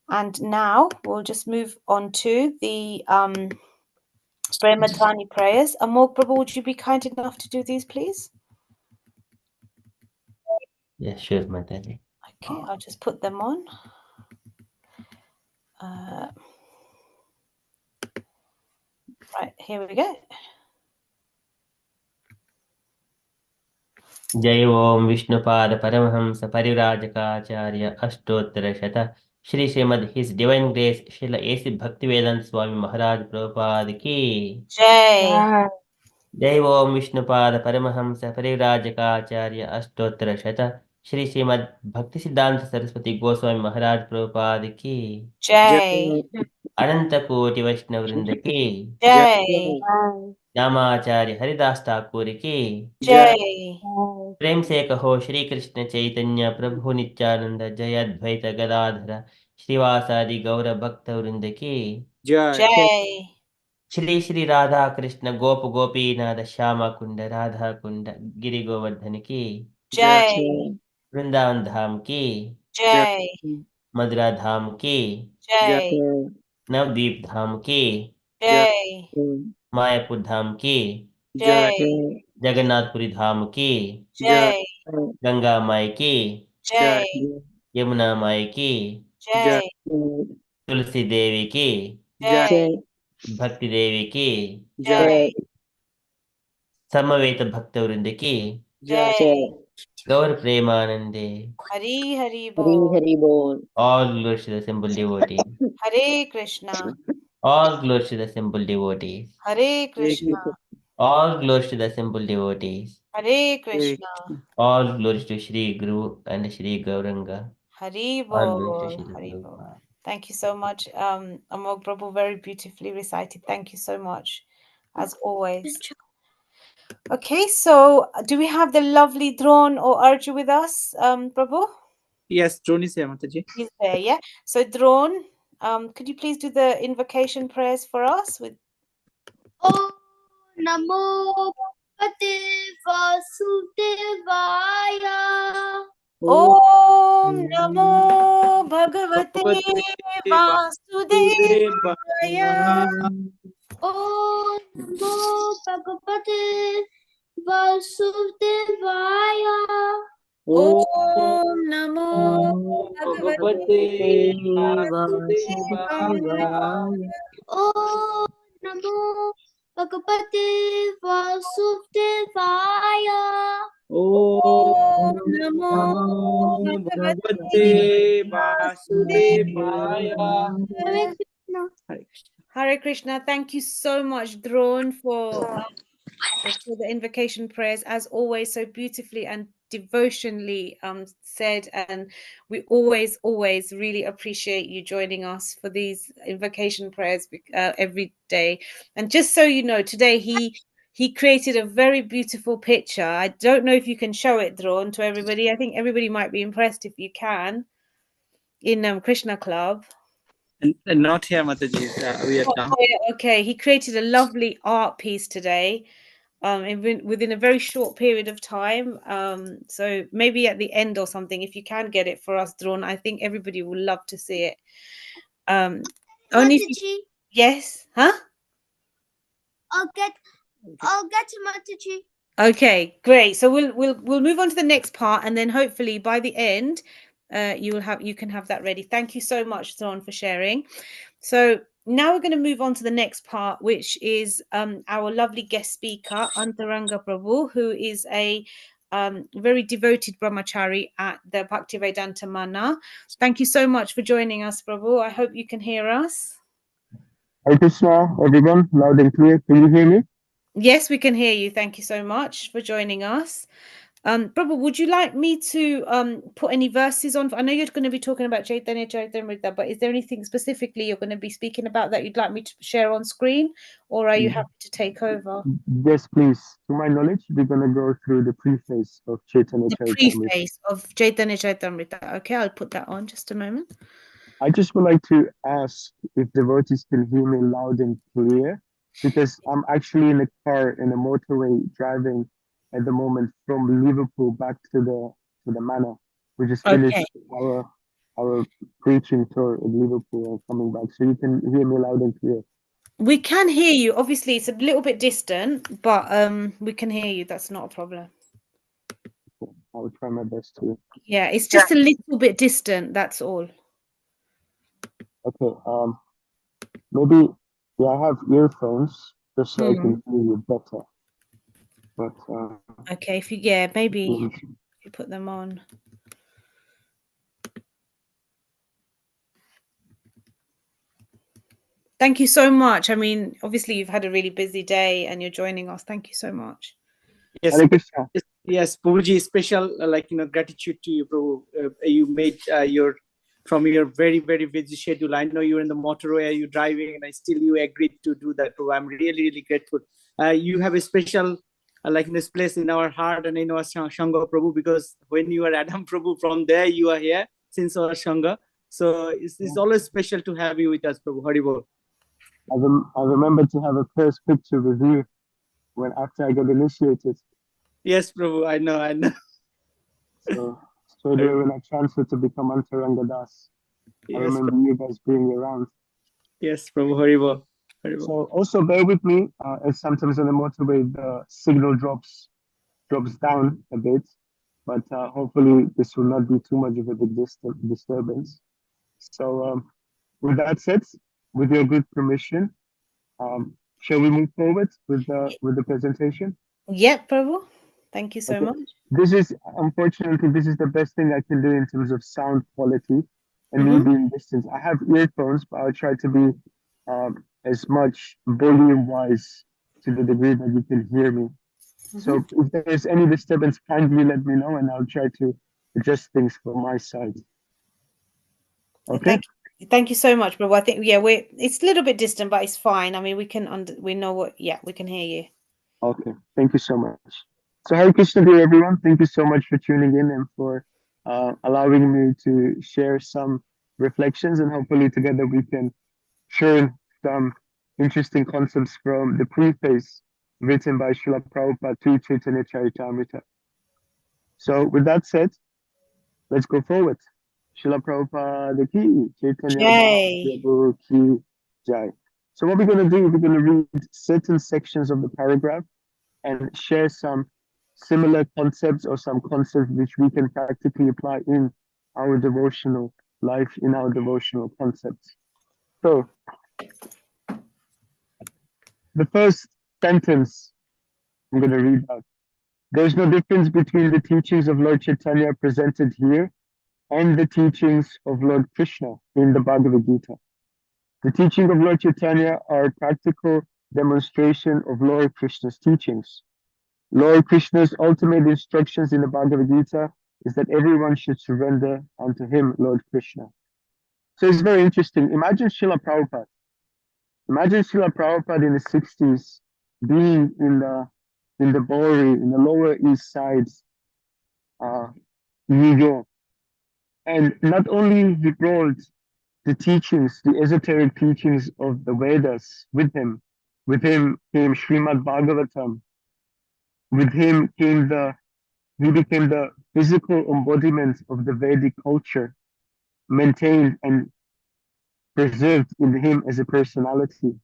And now we'll just move on to the Premadhvani prayers. Amol Prabhu, would you be kind enough to do these, please? Yes, sure, Mataji. Okay, I'll just put them on. Right, here we go. जय ओम विष्णुपाद परमहंस परिव्राजकाचार्य अष्टोत्तर शत Shri Srimad his divine grace Srila A C Bhaktivedanta Swami Maharaj Prabhupada की Jai. जय ओम विष्णुपाद परमहंस परिव्राजकाचार्य अष्टोत्तर शत श्री श्रीमद भक्ति सिद्धांत सरस्वती गोस्वामी महाराज प्रभुपाद की Jai. अनंत कोटि वैष्णव वृंद की Jai. रामाचार्य हरिदास ठाकुर की Jai. प्रेम से कहो श्री कृष्ण चैतन्य प्रभु नित्यानंद जय अद्वैत गदाधर श्रीवासादि गौर भक्त वृंद की Jai. श्री श्री राधा कृष्ण गोप गोपीनाथ श्यामा कुंड राधा कुंड गिरि गोवर्धन की Jai. वृंदावन धाम की Jai. मथुरा धाम की Jai. नवदीप धाम की Jai. मायापुर धाम की, Jai. जगन्नाथपुरी धाम की, Jai. गंगा माई की, Jai. यमुना माई की, Jai. तुलसी देवी की, Jai. भक्ति देवी की, Jai. समवेत भक्तवृंद की, Jai. Gaur Premanande, Hari Hari Hari Bol. Hari Bol. all glories to the simple devotee, Hare Krishna. all glories to the simple devotees, Hare Krishna. all glories to the simple devotees, Hare Krishna. all glories to Shri Guru and Shri Gauranga, Hari all glories to Bol. Shri Hari Bol. Prabhupada. Thank you so much. Amog Prabhu, very beautifully recited. Thank you so much, as always. Okay, so do we have the lovely Dron or Arju with us, Prabhu? Yes, Drone is here, Mataji. He's there, yeah. So Dron, could you please do the invocation prayers for us with Om Namo Bhagavate Vasudevaya. Om Namo Bhagavate Vasudevaya. Om Namo Bhagavate Vasudevaya. Om Namo Bhagavate Vasudevaya. Om Namo Bhagavate Vasudevaya. Om Namo Bhagavate Vasudevaya. Hare Krishna. Hare Krishna. Thank you so much, Dron, for the invocation prayers, as always, so beautifully and devotionally said. And we always really appreciate you joining us for these invocation prayers every day. And just so you know, today he created a very beautiful picture. I don't know if you can show it, Drawn, to everybody. I think everybody might be impressed if you can, in Krishna Club. And not here, Mataji. We are down. Okay, he created a lovely art piece today. Within a very short period of time. So maybe at the end or something, if you can get it for us, Drawn, I think everybody will love to see it. Only Mataji, yes, huh? I'll get to Mataji. Okay, great. So we'll move on to the next part, and then hopefully by the end, you can have that ready. Thank you so much, Drawn, for sharing. So now we're going to move on to the next part, which is our lovely guest speaker, Antaranga Prabhu, who is a very devoted brahmachari at the Bhaktivedanta Mana. Thank you so much for joining us, Prabhu. I hope you can hear us. Hare Krishna, everyone, loud and clear. Can you hear me? Yes, we can hear you. Thank you so much for joining us. Prabhu, would you like me to put any verses on? I know you're going to be talking about Chaitanya, Charitamrita, but is there anything specifically you're going to be speaking about that you'd like me to share on screen, or are you happy to take over? Yes, please. To my knowledge, we're going to go through the preface of Chaitanya The Charitamrita. preface of Chaitanya Charitamrita. Okay, I'll put that on just a moment. I just would like to ask if devotees can hear me loud and clear, because I'm actually in a car in a motorway driving at the moment from Liverpool back to the manor. We just finished our preaching tour in Liverpool and coming back, so you can hear me loud and clear. We can hear you. Obviously, it's a little bit distant, but we can hear you. That's not a problem. I will try my best to. Yeah, it's just a little bit distant. That's all. Okay. Maybe I have earphones just so I can hear you better. But okay, maybe if you put them on. Thank you so much. I mean, obviously you've had a really busy day and you're joining us. Thank you so much. Yes, yes, Prabhuji, special gratitude to you, Prabhu. You made from your very, very busy schedule. I know you're in the motorway, you're driving, and still you agreed to do that, Prabhu. I'm really, really grateful. You have a special this place in our heart and in our Shanga, Prabhu, because when you are Adam Prabhu, from there you are here since our Shanga. So it's always special to have you with us, Prabhu. Haribol. I remember to have a first picture with you after I got initiated. Yes, Prabhu, I know. So straight away when I transferred to become Antaranga Das, I remember you guys being around. Yes, Prabhu, Haribol. So also bear with me, as sometimes on the motorway the signal drops down a bit, but hopefully this will not be too much of a big disturbance. So with that said, with your good permission, shall we move forward with the presentation? Yep, Prabhu. Thank you so Okay. much. This is, unfortunately, this is the best thing I can do in terms of sound quality and me Mm-hmm. being distance. I have earphones, but I'll try to be as much volume wise to the degree that you can hear me. So if there's any disturbance, kindly let me know and I'll try to adjust things from my side. Okay? Thank you so much, Prabhu. I think it's a little bit distant, but it's fine. I mean, we know what. Yeah, we can hear you. Okay. Thank you so much. So Hare Krishna, dear everyone. Thank you so much for tuning in and for allowing me to share some reflections, and hopefully together we can churn some interesting concepts from the preface written by Srila Prabhupada to Chaitanya Charitamrita. So with that said, let's go forward. Srila Prabhupada ki, Chaitanya Jai. Mahaprabhu ki jai. So what we're going to do, we're going to read certain sections of the paragraph and share some similar concepts or some concepts which we can practically apply in our devotional life, in our devotional concepts. So the first sentence I'm going to read out. There's no difference between the teachings of Lord Chaitanya presented here and the teachings of Lord Krishna in the Bhagavad Gita. The teaching of Lord Chaitanya are a practical demonstration of Lord Krishna's teachings. Lord Krishna's ultimate instructions in the Bhagavad Gita is that everyone should surrender unto him, Lord Krishna. So it's very interesting. Imagine Srila Prabhupada. Imagine Srila Prabhupada in the 60s being in the Bowery, in the Lower East Side, New York. And not only he brought the teachings, the esoteric teachings of the Vedas with him came Srimad Bhagavatam. With him came he became the physical embodiment of the Vedic culture, maintained and preserved in him as a personality.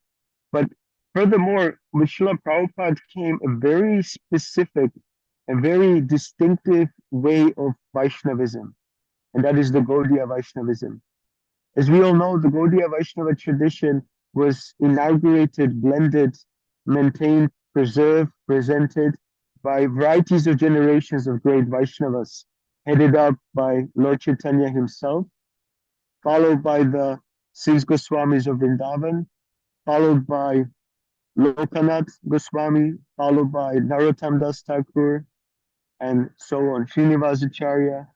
But furthermore, with Srila Prabhupada came a very specific, a very distinctive way of Vaishnavism, and that is the Gaudiya Vaishnavism. As we all know, the Gaudiya Vaishnava tradition was inaugurated, blended, maintained, preserved, presented by varieties of generations of great Vaishnavas, headed up by Lord Chaitanya himself, followed by the 6 Goswamis of Vrindavan, followed by Lokanath Goswami, followed by Narottam Das Thakur, and so on, Srinivasacharya,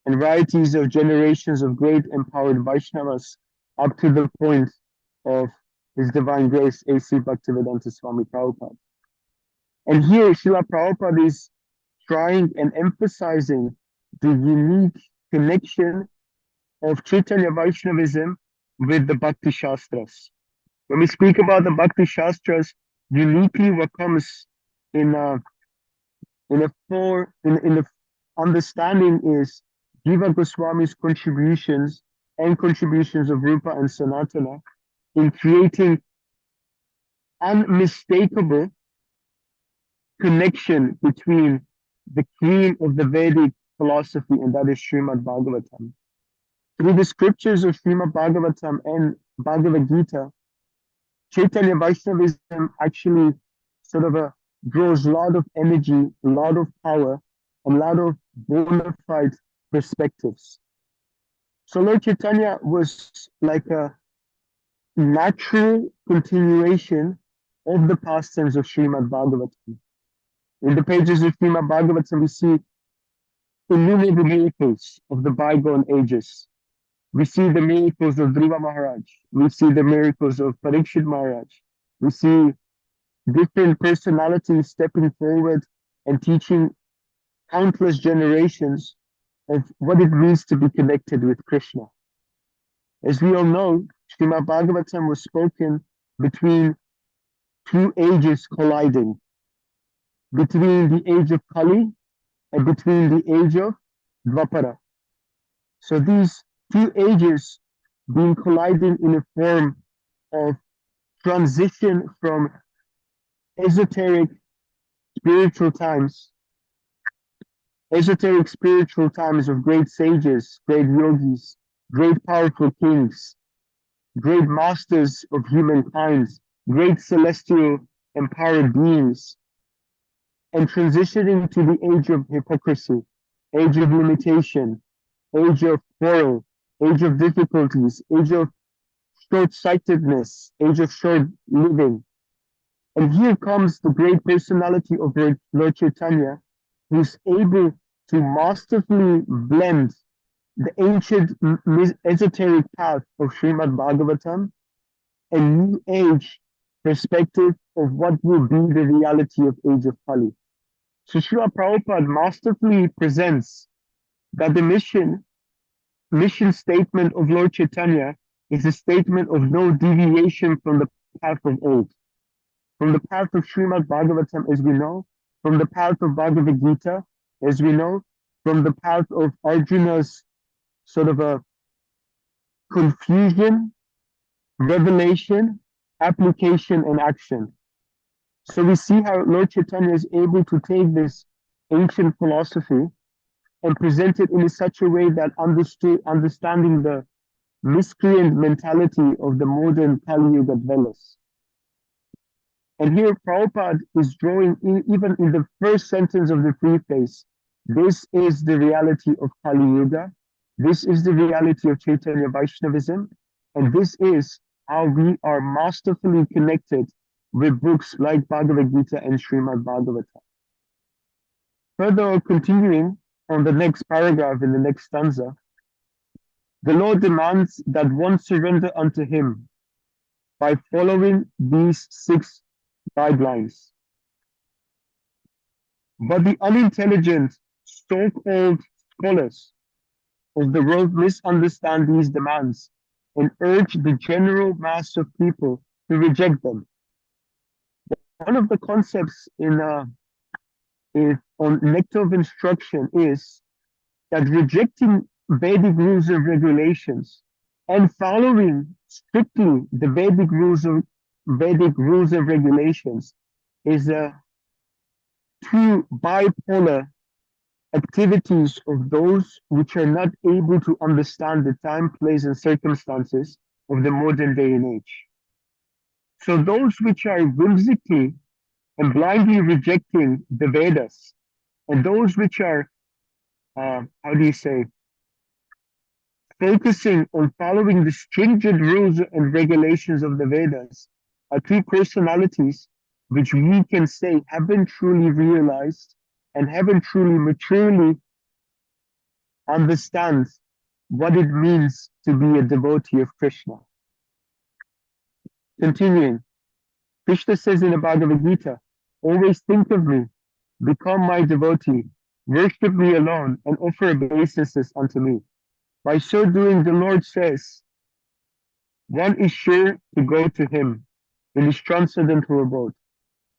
and varieties of generations of great empowered Vaishnavas up to the point of His Divine Grace A.C. Bhaktivedanta Swami Prabhupada. And here Srila Prabhupada is trying and emphasizing the unique connection of Chaitanya Vaishnavism with the Bhakti Shastras. When we speak about the Bhakti Shastras, uniquely what comes in the understanding is Jiva Goswami's contributions and contributions of Rupa and Sanatana in creating unmistakable connection between the cream of the Vedic philosophy, and that is Srimad Bhagavatam. Through the scriptures of Srimad Bhagavatam and Bhagavad Gita, Chaitanya Vaishnavism actually sort of draws a lot of energy, a lot of power, and a lot of bona fide perspectives. So Lord Chaitanya was like a natural continuation of the pastimes of Srimad Bhagavatam. In the pages of Srimad Bhagavatam, we see innumerable miracles of the bygone ages. We see the miracles of Dhruva Maharaj. We see the miracles of Parikshit Maharaj. We see different personalities stepping forward and teaching countless generations of what it means to be connected with Krishna. As we all know, Srimad Bhagavatam was spoken between two ages colliding, between the age of Kali and between the age of Dvapara. So these two ages being colliding in a form of transition from esoteric spiritual times, of great sages, great yogis, great powerful kings, great masters of humankind, great celestial empowered beings, and transitioning to the age of hypocrisy, age of limitation, age of quarrel, age of difficulties, age of short-sightedness, age of short living. And here comes the great personality of Lord Chaitanya, who's able to masterfully blend the ancient esoteric path of Srimad Bhagavatam and new age perspective of what will be the reality of age of Kali. So Srila Prabhupada masterfully presents that the mission statement of Lord Chaitanya is a statement of no deviation from the path of old, from the path of Srimad Bhagavatam as we know, from the path of Bhagavad Gita as we know, from the path of Arjuna's sort of a confusion, revelation, application, and action. So we see how Lord Chaitanya is able to take this ancient philosophy and present it in such a way that understanding the miscreant mentality of the modern Kali Yuga dwellers. And here Prabhupada is drawing, even in the first sentence of the preface, this is the reality of Kali Yuga, this is the reality of Chaitanya Vaishnavism, and this is how we are masterfully connected with books like Bhagavad Gita and Srimad Bhagavatam. Further, continuing on the next paragraph in the next stanza, the Lord demands that one surrender unto him by following these 6 guidelines. But the unintelligent, so-called scholars of the world misunderstand these demands and urge the general mass of people to reject them. One of the concepts on Nectar of Instruction is that rejecting Vedic rules and regulations and following strictly the Vedic rules and regulations is two bipolar activities of those which are not able to understand the time, place, and circumstances of the modern day and age. So those which are whimsically and blindly rejecting the Vedas, and those which are, focusing on following the stringent rules and regulations of the Vedas, are 2 personalities which we can say haven't truly realized and haven't truly maturely understand what it means to be a devotee of Krishna. Continuing, Krishna says in the Bhagavad Gita, always think of me, become my devotee, worship me alone, and offer obeisances unto me. By so doing, the Lord says, one is sure to go to him in his transcendental abode.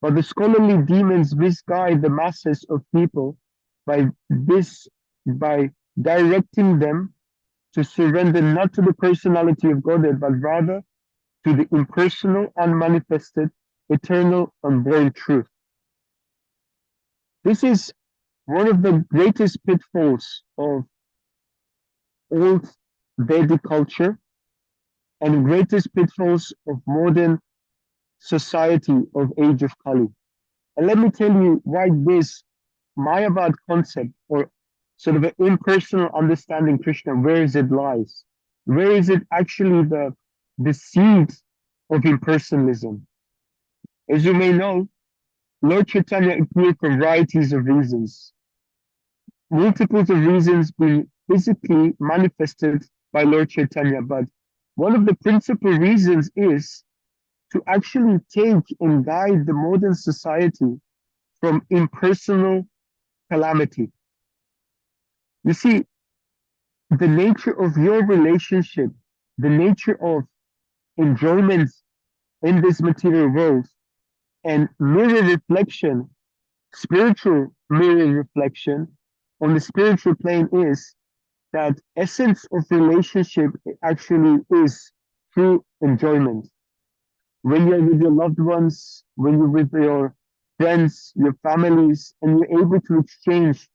But the scholarly demons misguide the masses of people by directing them to surrender not to the personality of Godhead, but rather to the impersonal, unmanifested, eternal, unborn truth. This is one of the greatest pitfalls of old Vedic culture and greatest pitfalls of modern society of age of Kali. And let me tell you why this Mayavad concept, or sort of an impersonal understanding Krishna, where is it lies? Where is it actually the seed of impersonalism? As you may know, Lord Chaitanya appeared for varieties of reasons. Multiples of reasons being physically manifested by Lord Chaitanya, but one of the principal reasons is to actually take and guide the modern society from impersonal calamity. You see, the nature of your relationship, the nature of enjoyment in this material world, and mirror reflection, spiritual mirror reflection on the spiritual plane is that essence of relationship actually is true enjoyment. when you're with your loved ones, when you're with your friends, your families, and you're able to exchange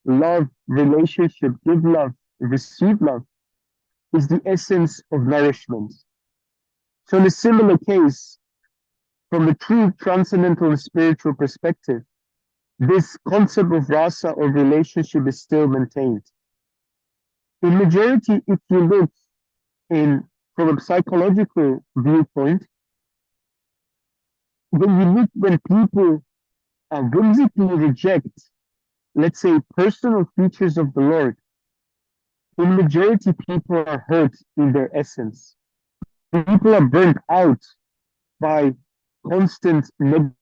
love, relationship, give love, receive love, is the essence of nourishment. So in a similar case, from a true transcendental and spiritual perspective, this concept of rasa or relationship is still maintained. In majority, if you look in from a psychological viewpoint, when people whimsically reject, let's say, personal features of the Lord, in majority people are hurt in their essence. People are burnt out by constant negative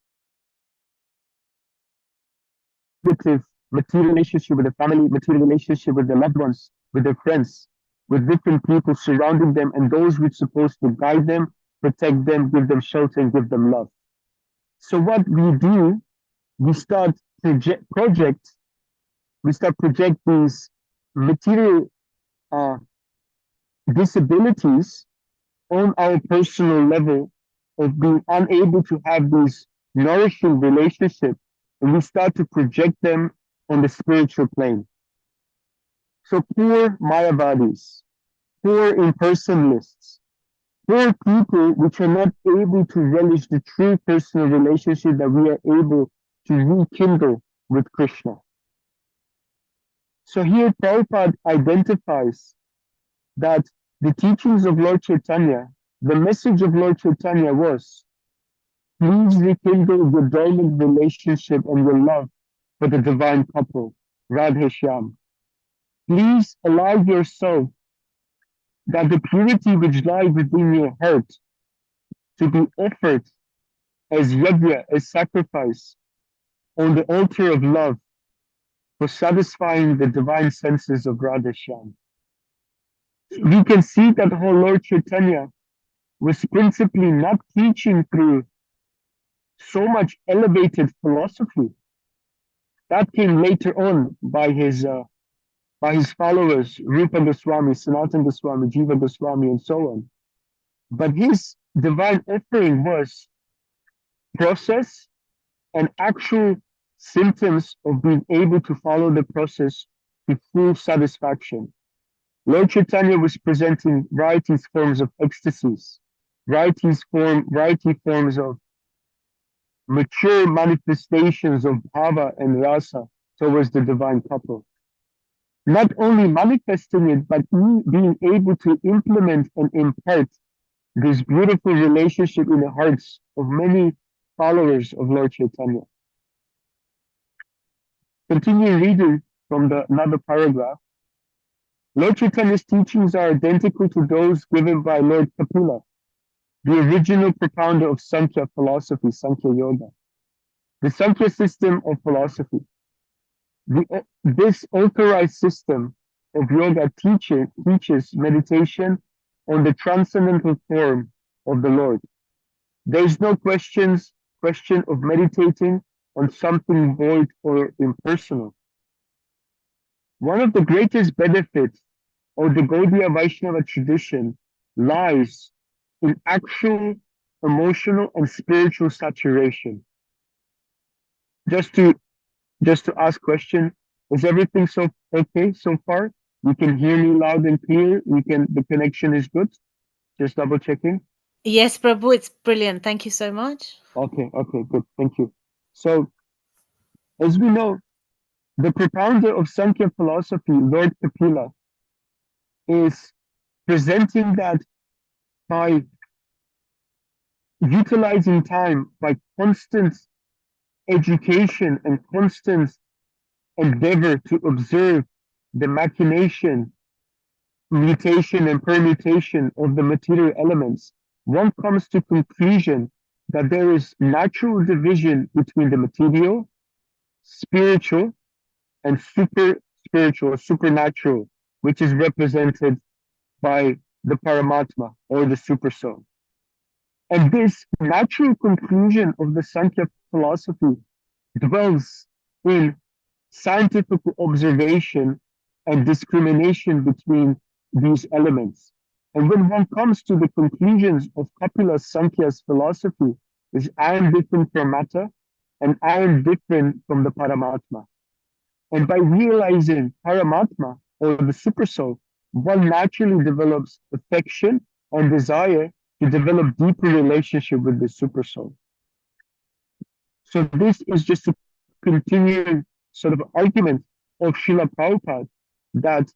material relationship with the family, material relationship with their loved ones, with their friends, with different people surrounding them, and those which are supposed to guide them, protect them, give them shelter, and give them love. So what we do, we start project these material disabilities on our personal level of being unable to have these nourishing relationships, and we start to project them on the spiritual plane. So poor Mayavadis, poor impersonalists, poor people which are not able to relish the true personal relationship that we are able to rekindle with Krishna. So here Prabhupada identifies that the teachings of Lord Chaitanya, the message of Lord Chaitanya was, please rekindle your dormant relationship and your love for the divine couple, Radhe Shyam. Please allow yourself that the purity which lies within your heart to be offered as yajna, as sacrifice, on the altar of love for satisfying the divine senses of Radha Shyam. We can see that how Lord Chaitanya was principally not teaching through so much elevated philosophy. That came later on by his followers, Rupa Goswami, Sanatana Goswami, Jiva Goswami, and so on. But his divine offering was process and actual symptoms of being able to follow the process to full satisfaction. Lord Chaitanya was presenting variety forms of ecstasies, variety forms of mature manifestations of bhava and rasa towards the divine couple. Not only manifesting it, but being able to implement and impart this beautiful relationship in the hearts of many followers of Lord Chaitanya. Continue reading from another paragraph. Lord Chaitanya's teachings are identical to those given by Lord Kapila, the original propounder of Sankhya philosophy, Sankhya Yoga, the Sankhya system of philosophy. This authorized system of yoga teaches meditation on the transcendental form of the Lord. There is no question of meditating on something void or impersonal. One of the greatest benefits of the Gaudiya Vaishnava tradition lies in actual emotional and spiritual saturation. Just to ask question, is everything so okay so far? You can hear me loud and clear. The connection is good. Just double checking. Yes, Prabhu, it's brilliant. Thank you so much. Okay, good. Thank you. So, as we know, the propounder of Sankhya philosophy, Lord Kapila, is presenting that by utilizing time, by constant education and constant endeavor to observe the machination, mutation, and permutation of the material elements, one comes to conclusion that there is natural division between the material, spiritual, and super spiritual, supernatural, which is represented by the Paramatma or the Super Soul. And this natural conclusion of the Sankhya philosophy dwells in scientific observation and discrimination between these elements. And when one comes to the conclusions of Kapila Sankhya's philosophy, is I am different from matter and I am different from the Paramatma. And by realizing Paramatma or the Supersoul, one naturally develops affection and desire to develop deeper relationship with the Supersoul. So this is just a continuing sort of argument of Srila Prabhupada that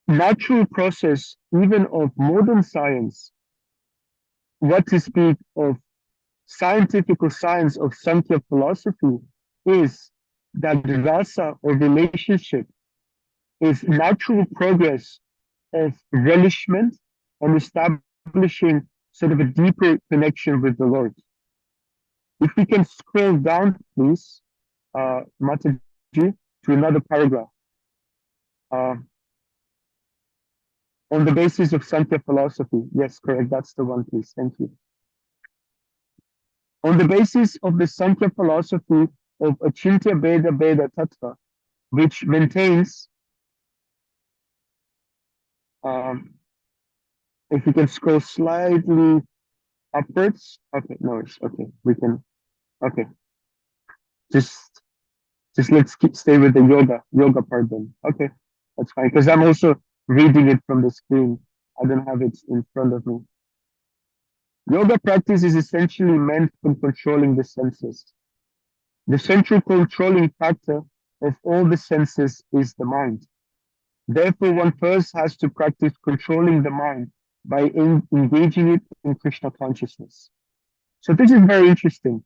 natural process, even of modern science, what to speak of scientific science of Sankhya philosophy, is that rasa or relationship is natural progress of relishment and establishing sort of a deeper connection with the Lord. If we can scroll down, please, Mataji, to another paragraph. On the basis of Sankhya philosophy. Yes, correct. That's the one, please. Thank you. On the basis of the Sankhya philosophy of Achintya Beda Beda Tattva, which maintains, if you can scroll slightly upwards. Okay, no, it's okay. We can, okay. Just let's stay with the yoga part then. Okay, that's fine. Because I'm also reading it from the screen. I don't have it in front of me. Yoga practice is essentially meant for controlling the senses. The central controlling factor of all the senses is the mind. Therefore, one first has to practice controlling the mind by engaging it in Krishna consciousness. So this is very interesting.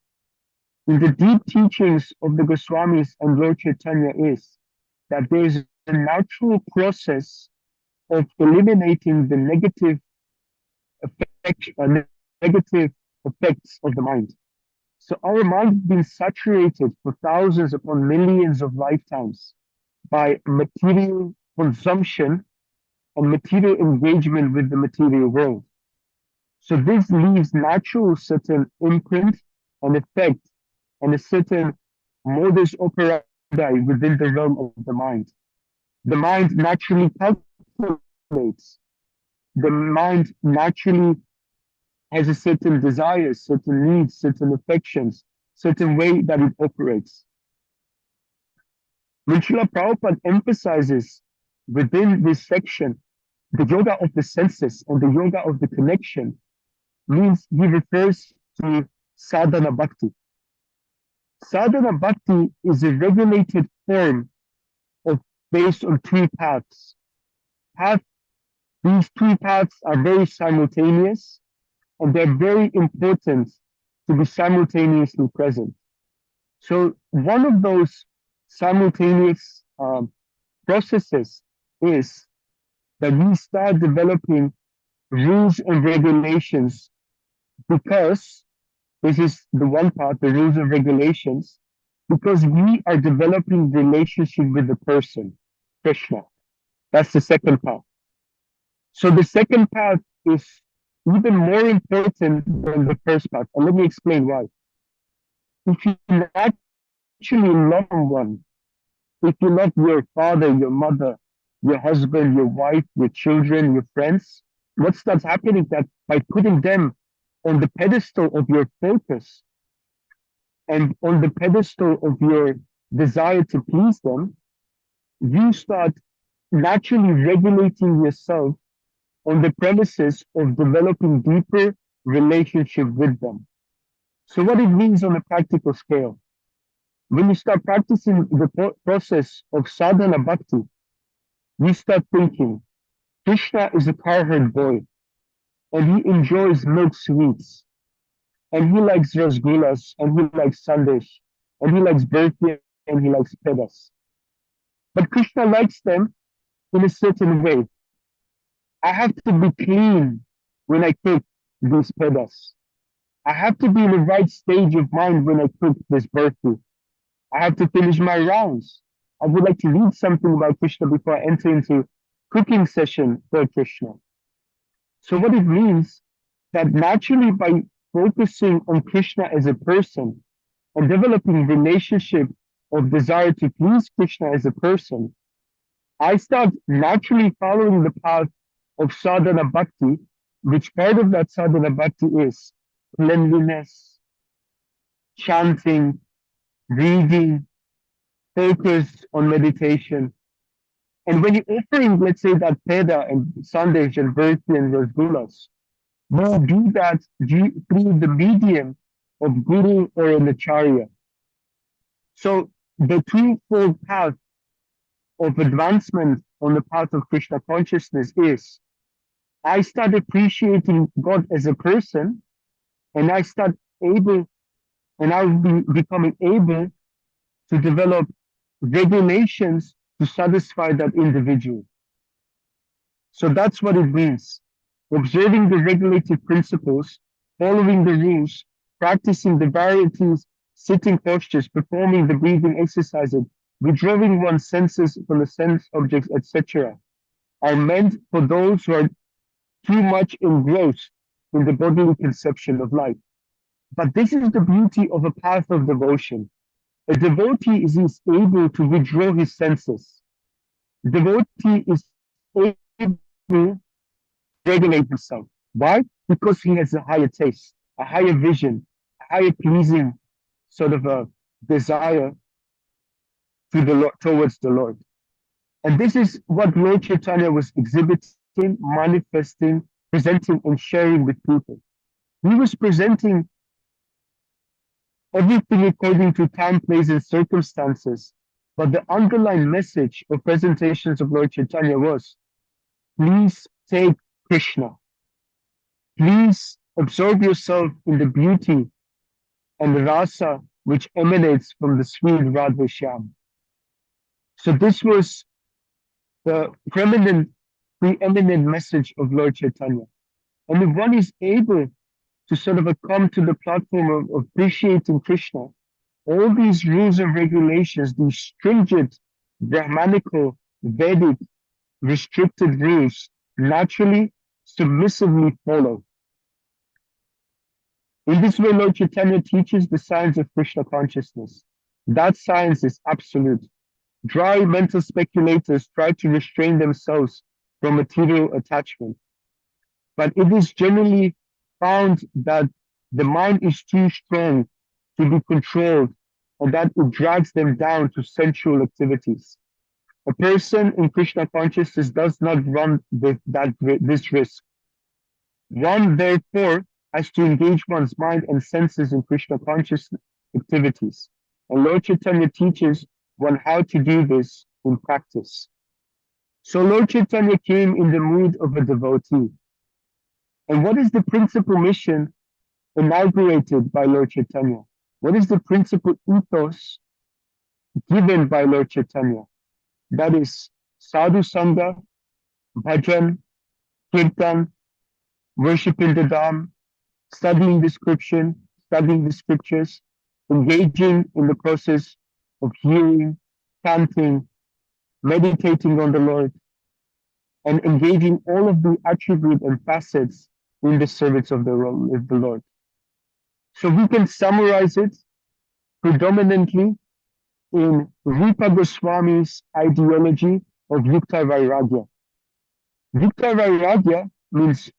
In the deep teachings of the Goswamis and Lord Chaitanya is that there is a natural process of eliminating the negative effects of the mind. So our mind has been saturated for thousands upon millions of lifetimes by material consumption and material engagement with the material world. So this leaves natural certain imprint and effect and a certain modus operandi within the realm of the mind. The mind naturally calculates. The mind naturally has a certain desires, certain needs, certain affections, certain way that it operates. When Srila Prabhupada emphasizes within this section the yoga of the senses and the yoga of the connection, means he refers to sadhana bhakti. Sadhana bhakti is a regulated form of based on three paths. These three paths are very simultaneous and they're very important to be simultaneously present. So one of those simultaneous processes is that we start developing rules and regulations, because this is the one part, the rules and regulations, because we are developing relationship with the person, Krishna. That's the second part. So the second part is even more important than the first part. And let me explain why. If you actually love someone, if you love your father, your mother, your husband, your wife, your children, your friends, what starts happening is that by putting them on the pedestal of your focus and on the pedestal of your desire to please them, you start naturally regulating yourself on the premises of developing deeper relationship with them. So what it means on a practical scale, when you start practicing the process of sadhana bhakti, you start thinking, Krishna is a cowherd boy, and he enjoys milk sweets, and he likes rasgullas, and he likes sandesh, and he likes burfi, and he likes pedas. But Krishna likes them in a certain way. I have to be clean when I cook these pedas. I have to be in the right stage of mind when I cook this burfi. I have to finish my rounds. I would like to read something about Krishna before I enter into cooking session for Krishna. So what it means that naturally by focusing on Krishna as a person and developing relationship of desire to please Krishna as a person, I start naturally following the path of sadhana bhakti, which part of that sadhana bhakti is cleanliness, chanting, reading, focus on meditation. And when you're offering, let's say, that peda and sandesh and birthi and rasgullas, you do that through the medium of guru or an acharya. So the twofold path of advancement on the path of Krishna consciousness is I start appreciating God as a person, and I start able, and I'll be becoming able to develop regulations to satisfy that individual. So that's what it means. Observing the regulated principles, following the rules, practicing the varieties, sitting postures, performing the breathing exercises, withdrawing one's senses from the sense objects, etc., are meant for those who are too much engrossed in the bodily conception of life. But this is the beauty of a path of devotion. A devotee is able to withdraw his senses. A devotee is able to regulate himself. Why? Because he has a higher taste, a higher vision, a higher pleasing sort of a desire to the Lord, towards the Lord. And this is what Lord Chaitanya was exhibiting, manifesting, presenting, and sharing with people. He was presenting everything according to time, place, and circumstances. But the underlying message of presentations of Lord Chaitanya was, please take Krishna. Please absorb yourself in the beauty and the rasa which emanates from the sweet Radha Shyam. So this was the preeminent message of Lord Chaitanya. And if one is able to sort of come to the platform of appreciating Krishna, all these rules and regulations, these stringent, Brahmanical, Vedic, restricted rules, naturally, submissively follow. In this way, Lord Chaitanya teaches the science of Krishna consciousness. That science is absolute. Dry mental speculators try to restrain themselves from material attachment. But it is generally found that the mind is too strong to be controlled and that it drags them down to sensual activities. A person in Krishna consciousness does not run this risk. One, therefore, has to engage one's mind and senses in Krishna consciousness activities. And Lord Chaitanya teaches one how to do this in practice. So Lord Chaitanya came in the mood of a devotee. And what is the principal mission inaugurated by Lord Chaitanya? What is the principal ethos given by Lord Chaitanya? That is sadhu sangha, bhajan, kirtan, worship in the dham, studying the scriptures, engaging in the process of hearing, chanting, meditating on the Lord, and engaging all of the attributes and facets in the service of the Lord. So we can summarize it predominantly in Rupa Goswami's ideology of Yukta Vairagya. Yukta Vairagya means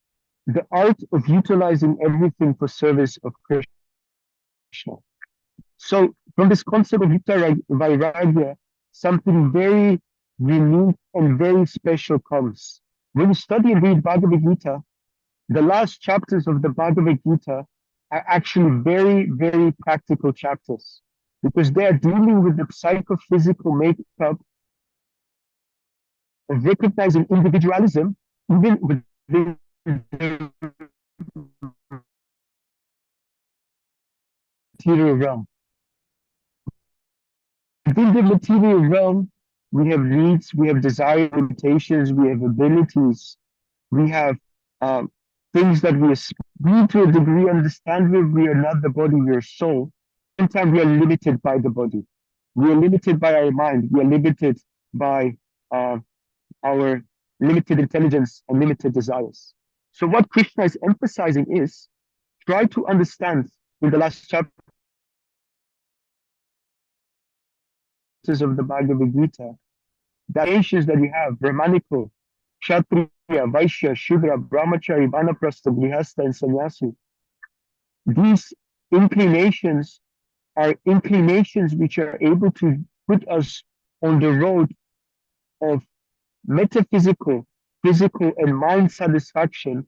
the art of utilizing everything for service of Krishna. So from this concept of Yukta Vairagya, something very unique and very special comes. When you study and read Bhagavad Gita, the last chapters of the Bhagavad Gita are actually very, very practical chapters because they are dealing with the psychophysical makeup of recognizing individualism even within the material realm. Within the material realm, we have needs, we have desires, limitations, we have abilities, we have things that we to a degree understand we are not the body, we are soul. Sometimes we are limited by the body. We are limited by our mind. We are limited by our limited intelligence and limited desires. So what Krishna is emphasizing is try to understand in the last chapters of the Bhagavad Gita that nations that we have, Brahmanical, Kshatriya, Vaishya, Shudra, Brahmachari, Vanaprastha, Grihastha, and Sannyasi. These inclinations are inclinations which are able to put us on the road of metaphysical, physical, and mind satisfaction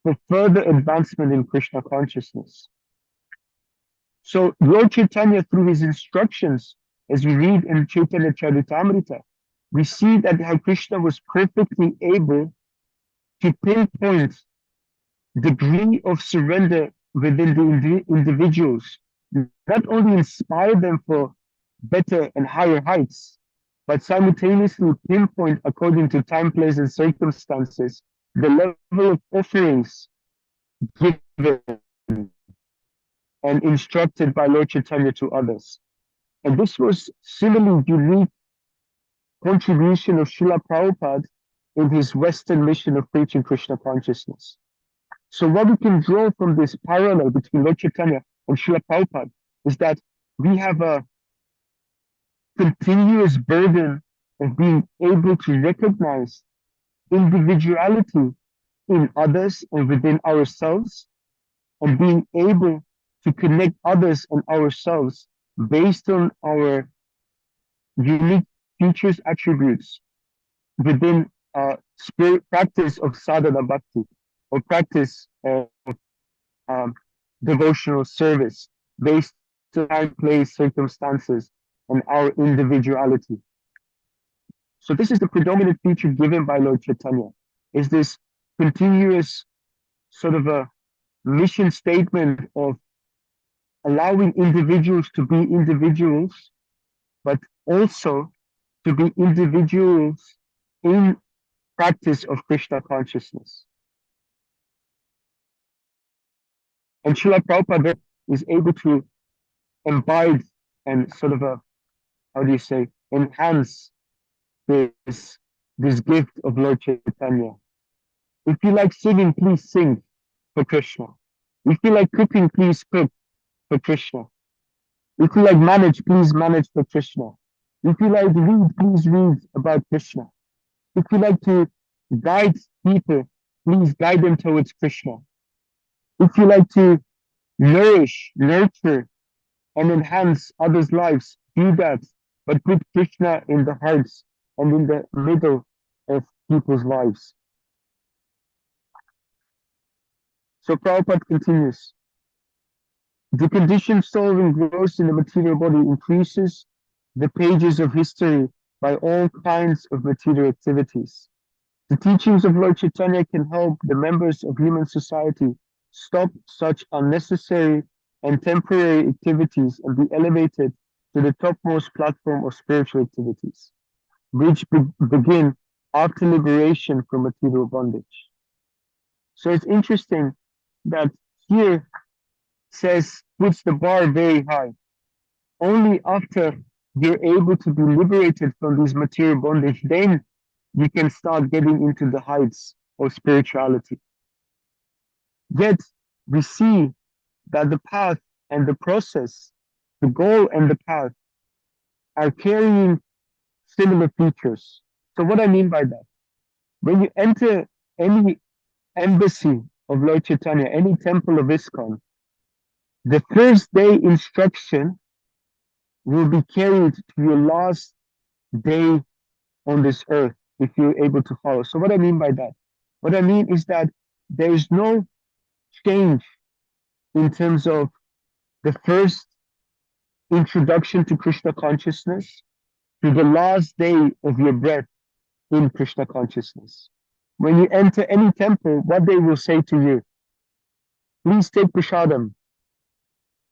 for further advancement in Krishna consciousness. So Lord Chaitanya, through his instructions, as we read in Chaitanya Charitamrita, we see that how Krishna was perfectly able to pinpoint degree of surrender within the individuals, not only inspire them for better and higher heights, but simultaneously pinpoint, according to time, place, and circumstances, the level of offerings given and instructed by Lord Chaitanya to others. And this was similarly unique contribution of Srila Prabhupada in his Western mission of preaching Krishna consciousness. So what we can draw from this parallel between Lord Chaitanya and Srila Prabhupada is that we have a continuous burden of being able to recognize individuality in others and within ourselves, and being able to connect others and ourselves based on our unique features, attributes within spirit practice of sadhana bhakti, or practice of um, devotional service based on time, place, circumstances, and our individuality. So this is the predominant feature given by Lord Chaitanya, is this continuous sort of a mission statement of allowing individuals to be individuals, but also to be individuals in practice of Krishna consciousness. And Srila Prabhupada is able to imbibe and sort of how do you say, enhance this gift of Lord Chaitanya. If you like singing, please sing for Krishna. If you like cooking, please cook for Krishna. If you like manage, please manage for Krishna. If you like read, please read about Krishna. If you like to guide people, please guide them towards Krishna. If you like to nourish, nurture, and enhance others' lives, do that, but put Krishna in the hearts and in the middle of people's lives. So Prabhupada continues. The conditioned soul engrossed in the material body increases the pages of history by all kinds of material activities. The teachings of Lord Chaitanya can help the members of human society stop such unnecessary and temporary activities and be elevated to the topmost platform of spiritual activities, which begin after liberation from material bondage. So it's interesting that here says, puts the bar very high. Only after you're able to be liberated from this material bondage, then you can start getting into the heights of spirituality. Yet we see that the path and the process, the goal and the path are carrying similar features. So what I mean by that, when you enter any embassy of Lord Chaitanya, any temple of ISKCON, the first day instruction will be carried to your last day on this earth if you're able to follow. So what I mean by that, what I mean is that there is no change in terms of the first introduction to Krishna consciousness to the last day of your breath in Krishna consciousness. When you enter any temple, what they will say to you, please take prasadam,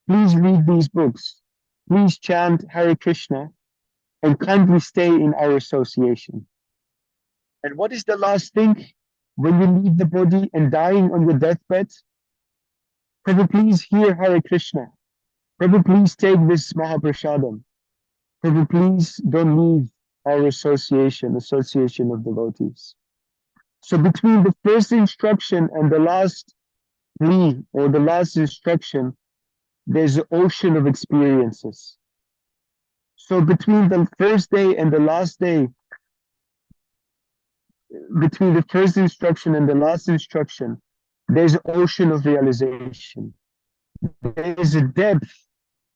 please read these books, please chant Hare Krishna, and kindly stay in our association. And what is the last thing? When you leave the body and dying on your deathbed, Prabhu, please hear Hare Krishna. Prabhu, please take this Mahaprasadam. Prabhu, please don't leave our association of devotees. So between the first instruction and the last plea or the last instruction, there's an ocean of experiences. So between the first day and the last day, between the first instruction and the last instruction, there's an ocean of realization. There's a depth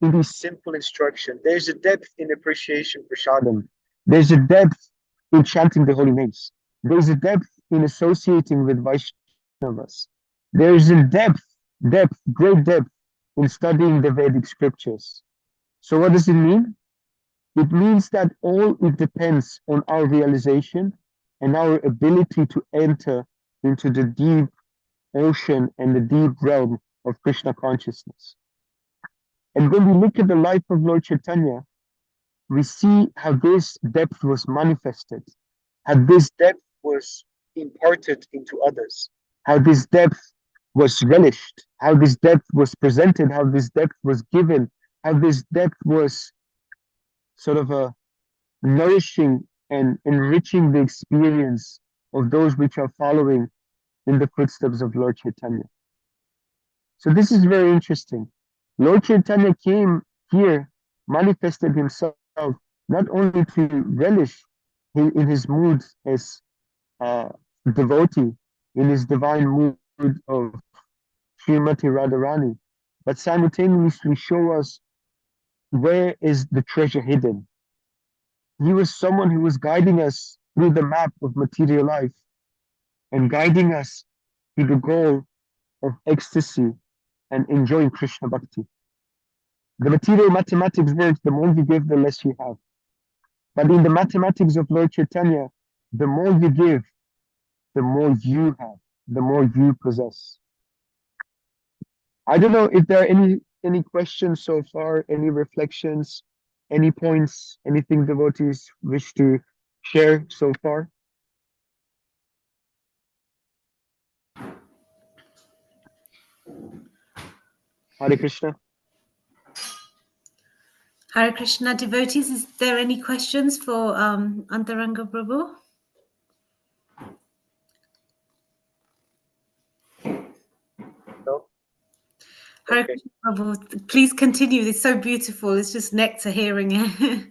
in these simple instruction. There's a depth in appreciation for Shadam. There's a depth in chanting the holy names. There's a depth in associating with Vaishnavas. There's a great depth in studying the Vedic scriptures. So what does it mean? It means that all it depends on our realization and our ability to enter into the deep ocean and the deep realm of Krishna consciousness. And when we look at the life of Lord Chaitanya, we see how this depth was manifested, how this depth was imparted into others, how this depth was relished, how this depth was presented, how this depth was given, how this depth was sort of a nourishing and enriching the experience of those which are following in the footsteps of Lord Chaitanya. So this is very interesting. Lord Chaitanya came here, manifested himself not only to relish in his mood as a devotee, in his divine mood of Srimati Radharani, but simultaneously show us where is the treasure hidden. He was someone who was guiding us through the map of material life and guiding us to the goal of ecstasy and enjoying Krishna Bhakti. The material mathematics works, the more you give, the less you have. But in the mathematics of Lord Chaitanya, the more you give, the more you have, the more you possess. I don't know if there are any questions so far, any reflections, any points, anything devotees wish to share so far. Hare Krishna. Hare Krishna devotees, is there any questions for Antaranga Prabhu? No? Hare Okay. Krishna Prabhu, please continue. It's so beautiful. It's just nectar hearing it.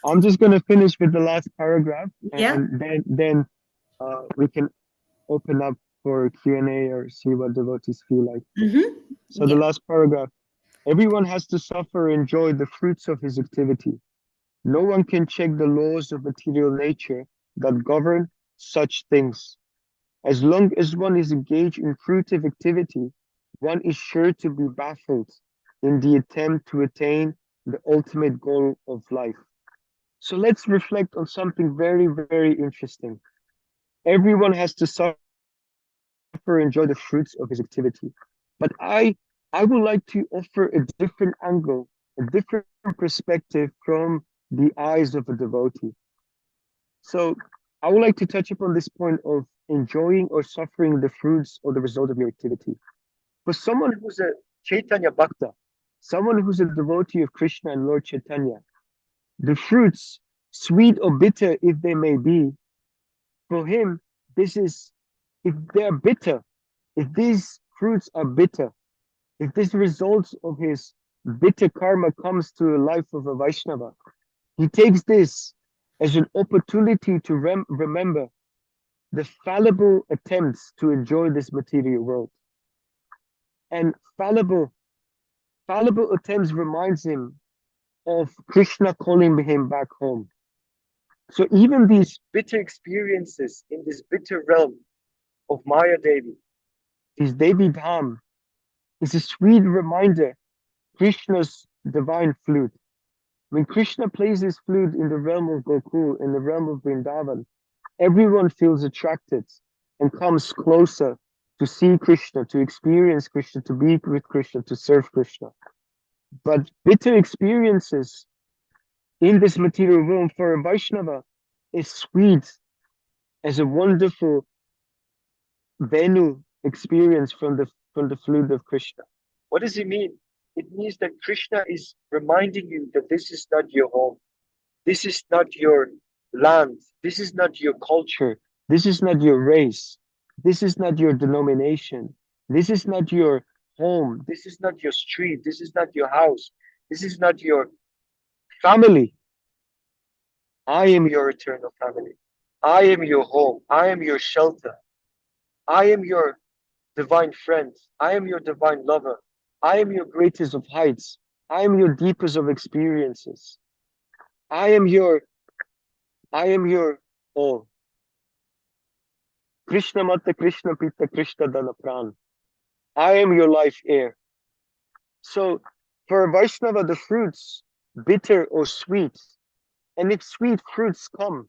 I'm just going to finish with the last paragraph, Yeah. and then we can open up for Q&A or see what devotees feel like. So the last paragraph, everyone has to suffer and enjoy the fruits of his activity. No one can check the laws of material nature that govern such things. As long as one is engaged in fruitive activity, one is sure to be baffled in the attempt to attain the ultimate goal of life. So let's reflect on something very, very interesting. Everyone has to suffer and enjoy the fruits of his activity. But I would like to offer a different angle, a different perspective from the eyes of a devotee. So I would like to touch upon this point of enjoying or suffering the fruits or the result of your activity. For someone who's a Chaitanya Bhakta, someone who's a devotee of Krishna and Lord Chaitanya, the fruits, sweet or bitter if they may be, for him, this is, if they're bitter, if these fruits are bitter, if this results of his bitter karma comes to a life of a Vaishnava, he takes this as an opportunity to remember the fallible attempts to enjoy this material world. And fallible attempts reminds him of Krishna calling him back home. So even these bitter experiences in this bitter realm of Maya Devi, this Devi Dham, is a sweet reminder Krishna's divine flute. When Krishna plays his flute in the realm of Gokul, in the realm of Vrindavan, everyone feels attracted and comes closer to see Krishna, to experience Krishna, to be with Krishna, to serve Krishna. But bitter experiences in this material realm for a Vaishnava is sweet as a wonderful Venu experience from the flute of Krishna. What does it mean? It means that Krishna is reminding you that this is not your home. This is not your land. This is not your culture. This is not your race. This is not your denomination. This is not your home. This is not your street. This is not your house. This is not your family. I am your eternal family. I am your home. I am your shelter. I am your divine friend. I am your divine lover. I am your greatest of heights. I am your deepest of experiences. I am your all. Krishna Mata, Krishna Pita, Krishna Dana Pran. I am your life air. So for Vaishnava, the fruits, bitter or sweet, and if sweet fruits come,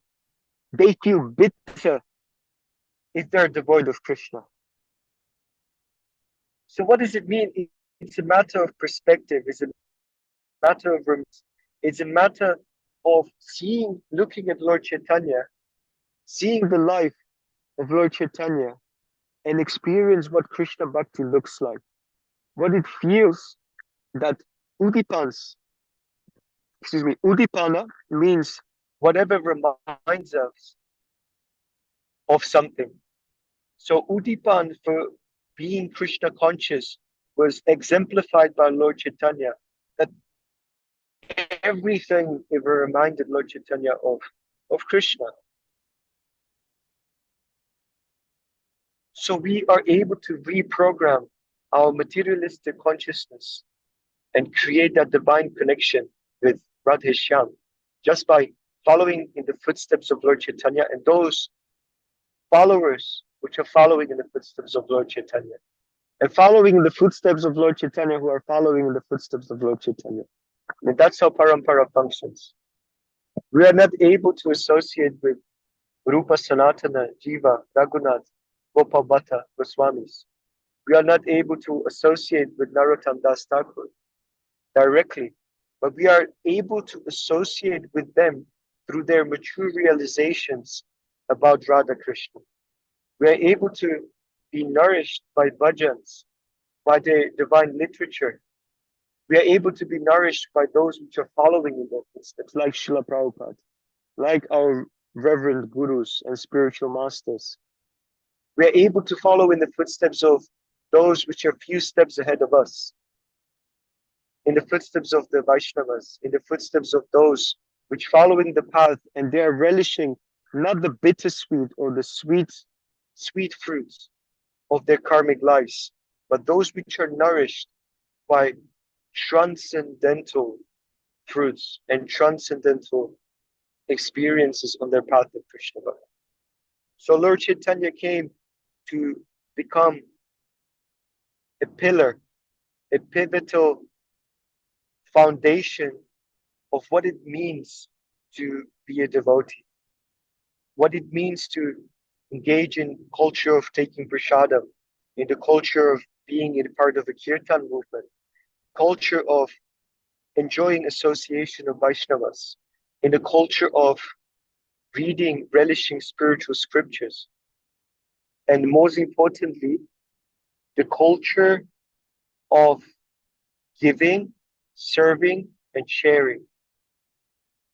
they feel bitter if they're devoid of Krishna. So what does it mean? It's a matter of perspective. It's a matter of it's a matter of looking at Lord Chaitanya, seeing the life of Lord Chaitanya, and experience what Krishna Bhakti looks like. What it feels that udipans, udipana means whatever reminds us of something. So udipan for being Krishna conscious was exemplified by Lord Chaitanya, that everything ever reminded Lord Chaitanya of Krishna. So we are able to reprogram our materialistic consciousness and create that divine connection with Radhe Shyam just by following in the footsteps of Lord Chaitanya and those followers which are following in the footsteps of Lord Chaitanya. And following in the footsteps of Lord Chaitanya who are following in the footsteps of Lord Chaitanya. And that's how Parampara functions. We are not able to associate with Rupa Sanatana, Jiva, Raghunath, Gopal Bhatta, Goswamis. We are not able to associate with Narottam Das Thakur directly, but we are able to associate with them through their mature realizations about Radha Krishna. We are able to be nourished by bhajans, by the divine literature. We are able to be nourished by those which are following in their footsteps, like Srila Prabhupada, like our reverend gurus and spiritual masters. We are able to follow in the footsteps of those which are few steps ahead of us, in the footsteps of the Vaishnavas, in the footsteps of those which following the path and they are relishing not the bittersweet or the sweet fruits of their karmic lives, but those which are nourished by transcendental fruits and transcendental experiences on their path of Krishna. So Lord Chaitanya came to become a pillar, a pivotal foundation of what it means to be a devotee, what it means to engage in culture of taking prasadam, in the culture of being in part of a kirtan movement, culture of enjoying association of Vaishnavas, in the culture of reading, relishing spiritual scriptures, and most importantly, the culture of giving, serving, and sharing.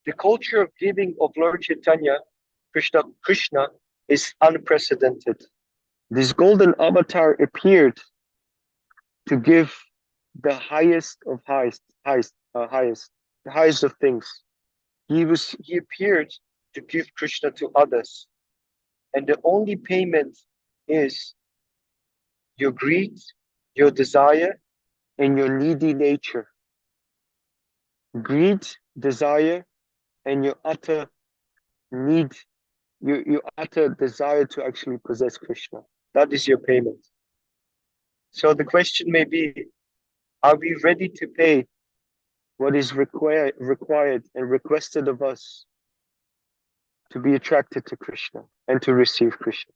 The culture of giving of Lord Chaitanya, Krishna is unprecedented. This golden avatar appeared to give the highest of the highest of things. He appeared to give Krishna to others. And the only payment is your greed, your desire, and your needy nature. Greed, desire, and your utter need, your utter desire to actually possess Krishna. That is your payment. So the question may be, are we ready to pay what is required and requested of us to be attracted to Krishna and to receive Krishna?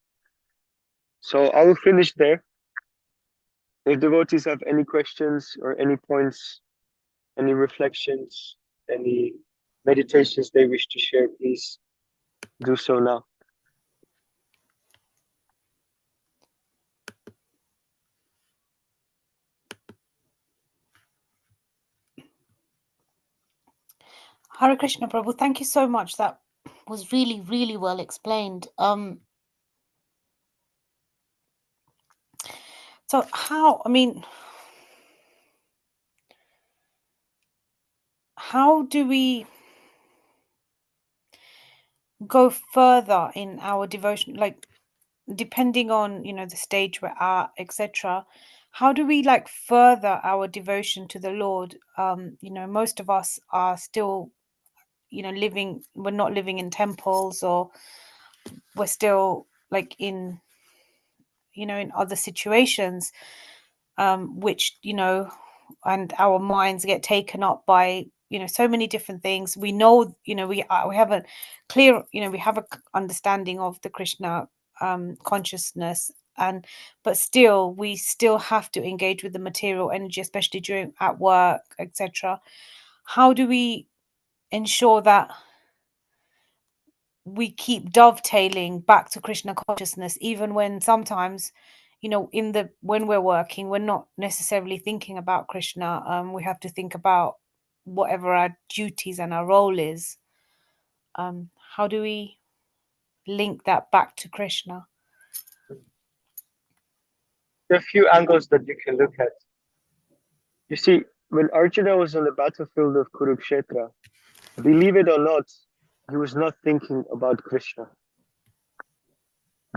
So I will finish there. If devotees have any questions or any points, any reflections, any meditations they wish to share, please do so now. Hare Krishna, Prabhu. Thank you so much. That was really, really well explained. So how, I mean, how do we go further in our devotion, like depending on, you know, the stage we're at, etc. How do we like further our devotion to the Lord? You know, most of us are still, you know, we're not living in temples, or we're still like in, you know, in other situations, which, you know, and our minds get taken up by, you know, so many different things. We know, you know, we have a clear, you know, we have a understanding of the Krishna consciousness, but still we still have to engage with the material energy, especially during at work, etc. How do we ensure that we keep dovetailing back to Krishna consciousness, even when sometimes, you know, when we're working, we're not necessarily thinking about Krishna. We have to think about whatever our duties and our role is. How do we link that back to Krishna? There are a few angles that you can look at. You see, when Arjuna was on the battlefield of Kurukshetra, believe it or not, he was not thinking about Krishna.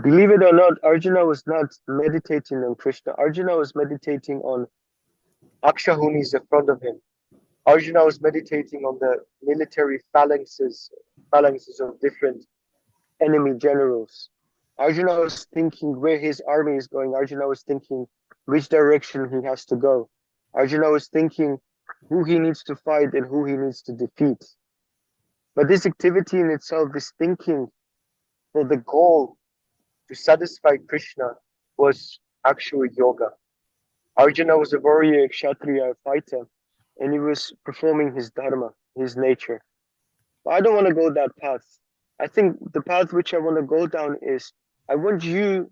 Believe it or not, Arjuna was not meditating on Krishna. Arjuna was meditating on Akshahunis in front of him. Arjuna was meditating on the military phalanxes of different enemy generals. Arjuna was thinking where his army is going. Arjuna was thinking which direction he has to go. Arjuna was thinking who he needs to fight and who he needs to defeat. But this activity in itself, this thinking for the goal to satisfy Krishna, was actual yoga. Arjuna was a warrior, a kshatriya, a fighter, and he was performing his dharma, his nature. But I don't want to go that path. I think the path which I want to go down is I want you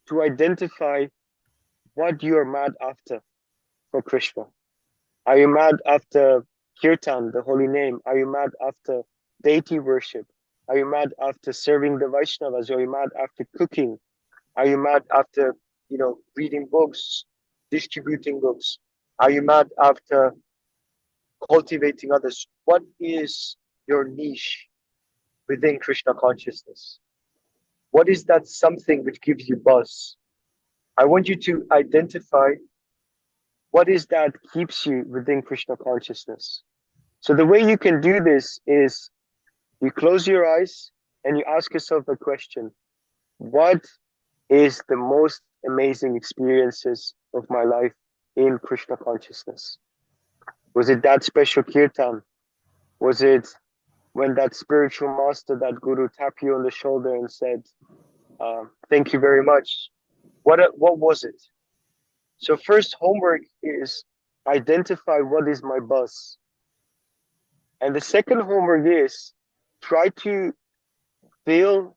to identify what you are mad after for Krishna. Are you mad after kirtan, the holy name? Are you mad after deity worship? Are you mad after serving the Vaishnavas? Are you mad after cooking? Are you mad after, you know, reading books, distributing books? Are you mad after cultivating others? What is your niche within Krishna consciousness? What is that something which gives you buzz? I want you to identify what is that keeps you within Krishna consciousness. So the way you can do this is you close your eyes and you ask yourself a question. What is the most amazing experiences of my life in Krishna consciousness? Was it that special kirtan? Was it when that spiritual master, that guru, tapped you on the shoulder and said, thank you very much? What was it? So first homework is identify what is my buzz. And the second homework is try to fill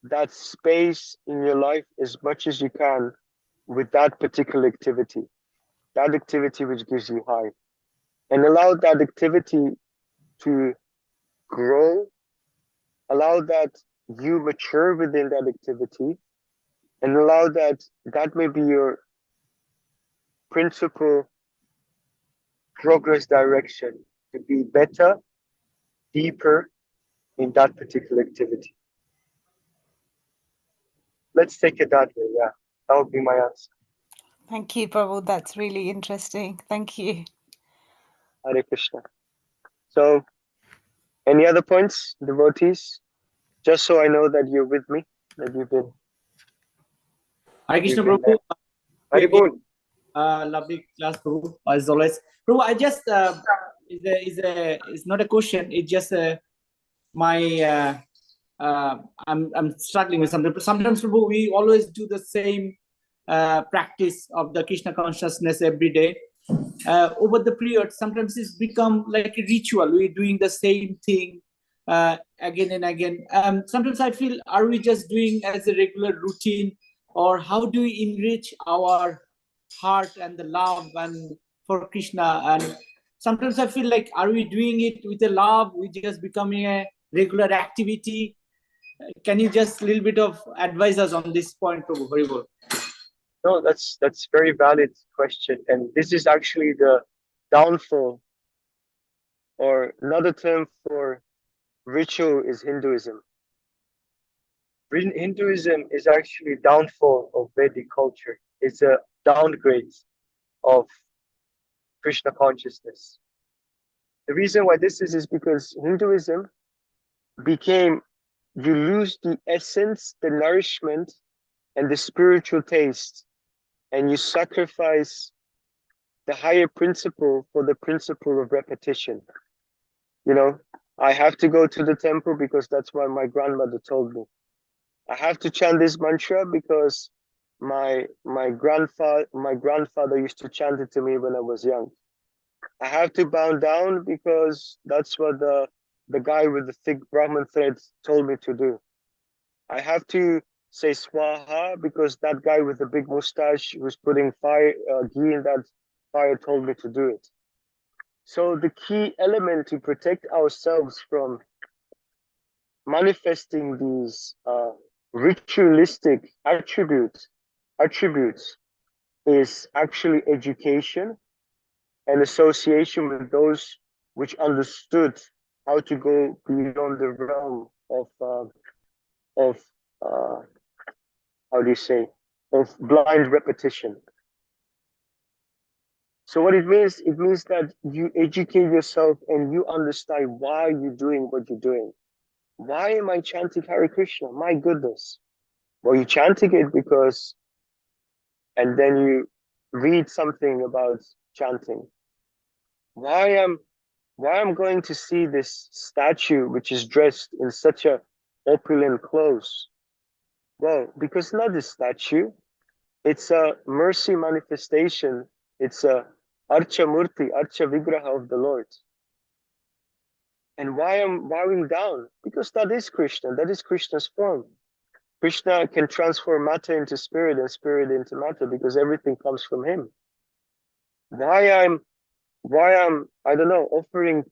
that space in your life as much as you can with that particular activity, that activity which gives you high, and allow that activity to grow, allow that you mature within that activity, and allow that may be your principal progress direction to be better, deeper in that particular activity. Let's take it that way. Yeah, that would be my answer. Thank you, Prabhu. That's really interesting. Thank you. Hare Krishna. So, any other points, devotees? Just so I know that you're with me, that you've been. Hare Krishna, you've been Prabhu. Hare Lovely class, Prabhu, as always. Prabhu, I just it's not a question. It's just my I'm struggling with something. Sometimes, Prabhu, we always do the same practice of the Krishna consciousness every day. Over the period, sometimes it's become like a ritual. We're doing the same thing again and again. Sometimes I feel, are we just doing as a regular routine, or how do we enrich our heart and the love and for Krishna? And sometimes I feel like, are we doing it with a love? We just becoming a regular activity. Can you just a little bit of advise us on this point, Prabhu? Very well. No, that's very valid question, and this is actually the downfall, or another term for ritual is Hinduism. Hinduism is actually downfall of Vedic culture. It's a downgrade of Krishna consciousness. The reason why this is because Hinduism became, you lose the essence, the nourishment, and the spiritual taste, and you sacrifice the higher principle for the principle of repetition. You know, I have to go to the temple because that's what my grandmother told me. I have to chant this mantra because my grandfather used to chant it to me when I was young. I have to bow down because that's what the guy with the thick Brahman thread told me to do. I have to say swaha because that guy with the big mustache who's putting fire ghee in that fire told me to do it. So the key element to protect ourselves from manifesting these ritualistic attributes is actually education and association with those which understood how to go beyond the realm of how do you say, of blind repetition. So what it means that you educate yourself and you understand why you're doing what you're doing. Why am I chanting Hare Krishna? My goodness. Well, you're chanting it because, and then you read something about chanting. Why I'm going to see this statue which is dressed in such a opulent clothes? Well, because not this statue, it's a mercy manifestation. It's a Archa Murti, Archa Vigraha of the Lord. And why I'm bowing down? Because that is Krishna. That is Krishna's form. Krishna can transform matter into spirit and spirit into matter because everything comes from him. Why I'm I don't know, offering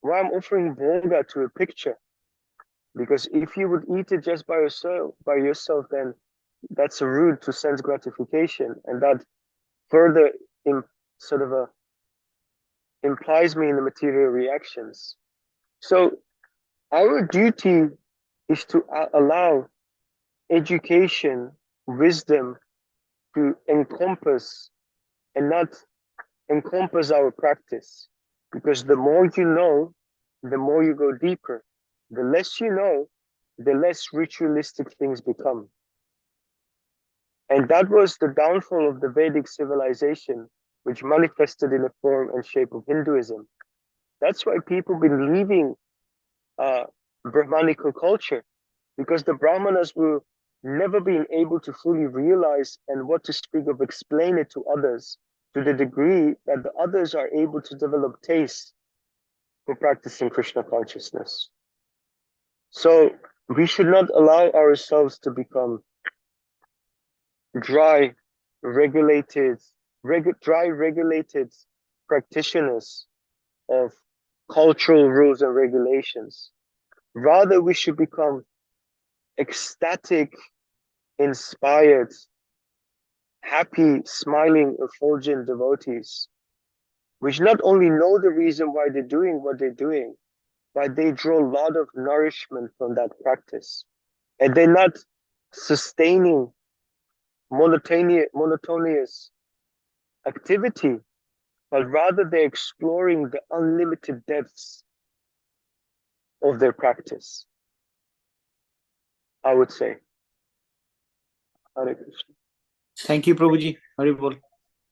bhoga to a picture? Because if you would eat it just by yourself, then that's a route to sense gratification, and that further implies me in the material reactions. So our duty is to allow education, wisdom to encompass and not encompass our practice. Because the more you know, the more you go deeper. The less you know, the less ritualistic things become. And that was the downfall of the Vedic civilization, which manifested in the form and shape of Hinduism. That's why people been leaving Brahmanical culture, because the Brahmanas will never been able to fully realize, and what to speak of explain it to others to the degree that the others are able to develop taste for practicing Krishna consciousness. So we should not allow ourselves to become dry, regulated practitioners of cultural rules and regulations. Rather, we should become ecstatic, inspired, happy, smiling, effulgent devotees, which not only know the reason why they're doing what they're doing, but they draw a lot of nourishment from that practice. And they're not sustaining monotonous activity, but rather they're exploring the unlimited depths of their practice, I would say. Hare Krishna. Thank you, Prabhuji. Haribol.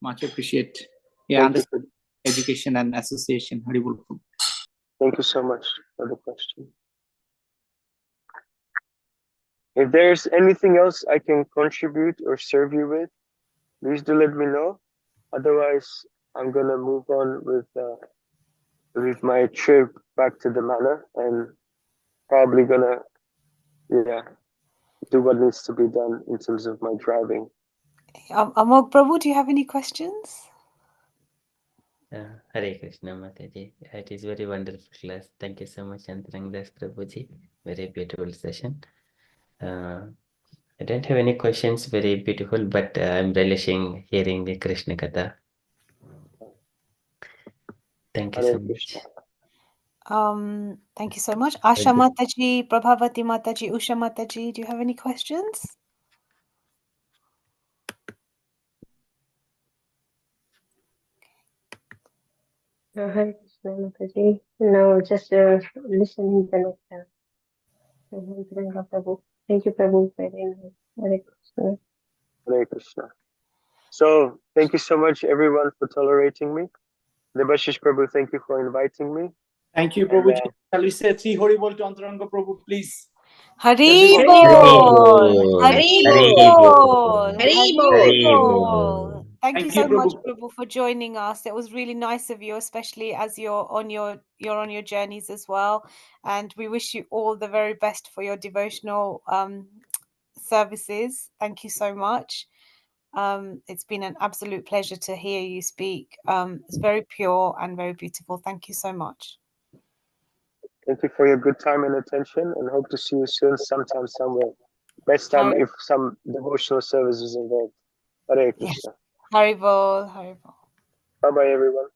Much appreciate. Yeah, understood. Education and association. Haribol. Thank you so much for the question. If there's anything else I can contribute or serve you with, please do let me know. Otherwise, I'm gonna move on with my trip back to the manor and probably gonna do what needs to be done in terms of my driving. Amog Prabhu, do you have any questions? Hare Krishna Mataji. It is very wonderful class. Thank you so much, Antaranga Prabhuji. Very beautiful session. I don't have any questions. Very beautiful, but I'm relishing hearing the Krishna Katha. Thank you so much. Thank you so much. Asha Mataji, Prabhavati Mataji, Usha Mataji, do you have any questions? Hare Krishna Mataji. Now just listening the nectar. Antaranga Prabhu. Thank you, Prabhu. Very nice. Hare Krishna. Hare Krishna. So thank you so much, everyone, for tolerating me. Debashish Prabhu, thank you for inviting me. Thank you, Prabhu. Shall we say Sri Hari Bol to Antaranga Prabhu, please? Hari Everyone. Bol! Hari Hari Bol! Bol! Hari Hari Bol! Bol! Thank you Thank you, so much, Prabhu. Prabhu, for joining us. It was really nice of you, especially as you're on your journeys as well. And we wish you all the very best for your devotional services. Thank you so much. It's been an absolute pleasure to hear you speak. It's very pure and very beautiful. Thank you so much. Thank you for your good time and attention, and hope to see you soon, sometime, somewhere. Best time if some devotional service is involved. Hare Krishna. Hari Bol, Hari Bol. Bye-bye, everyone.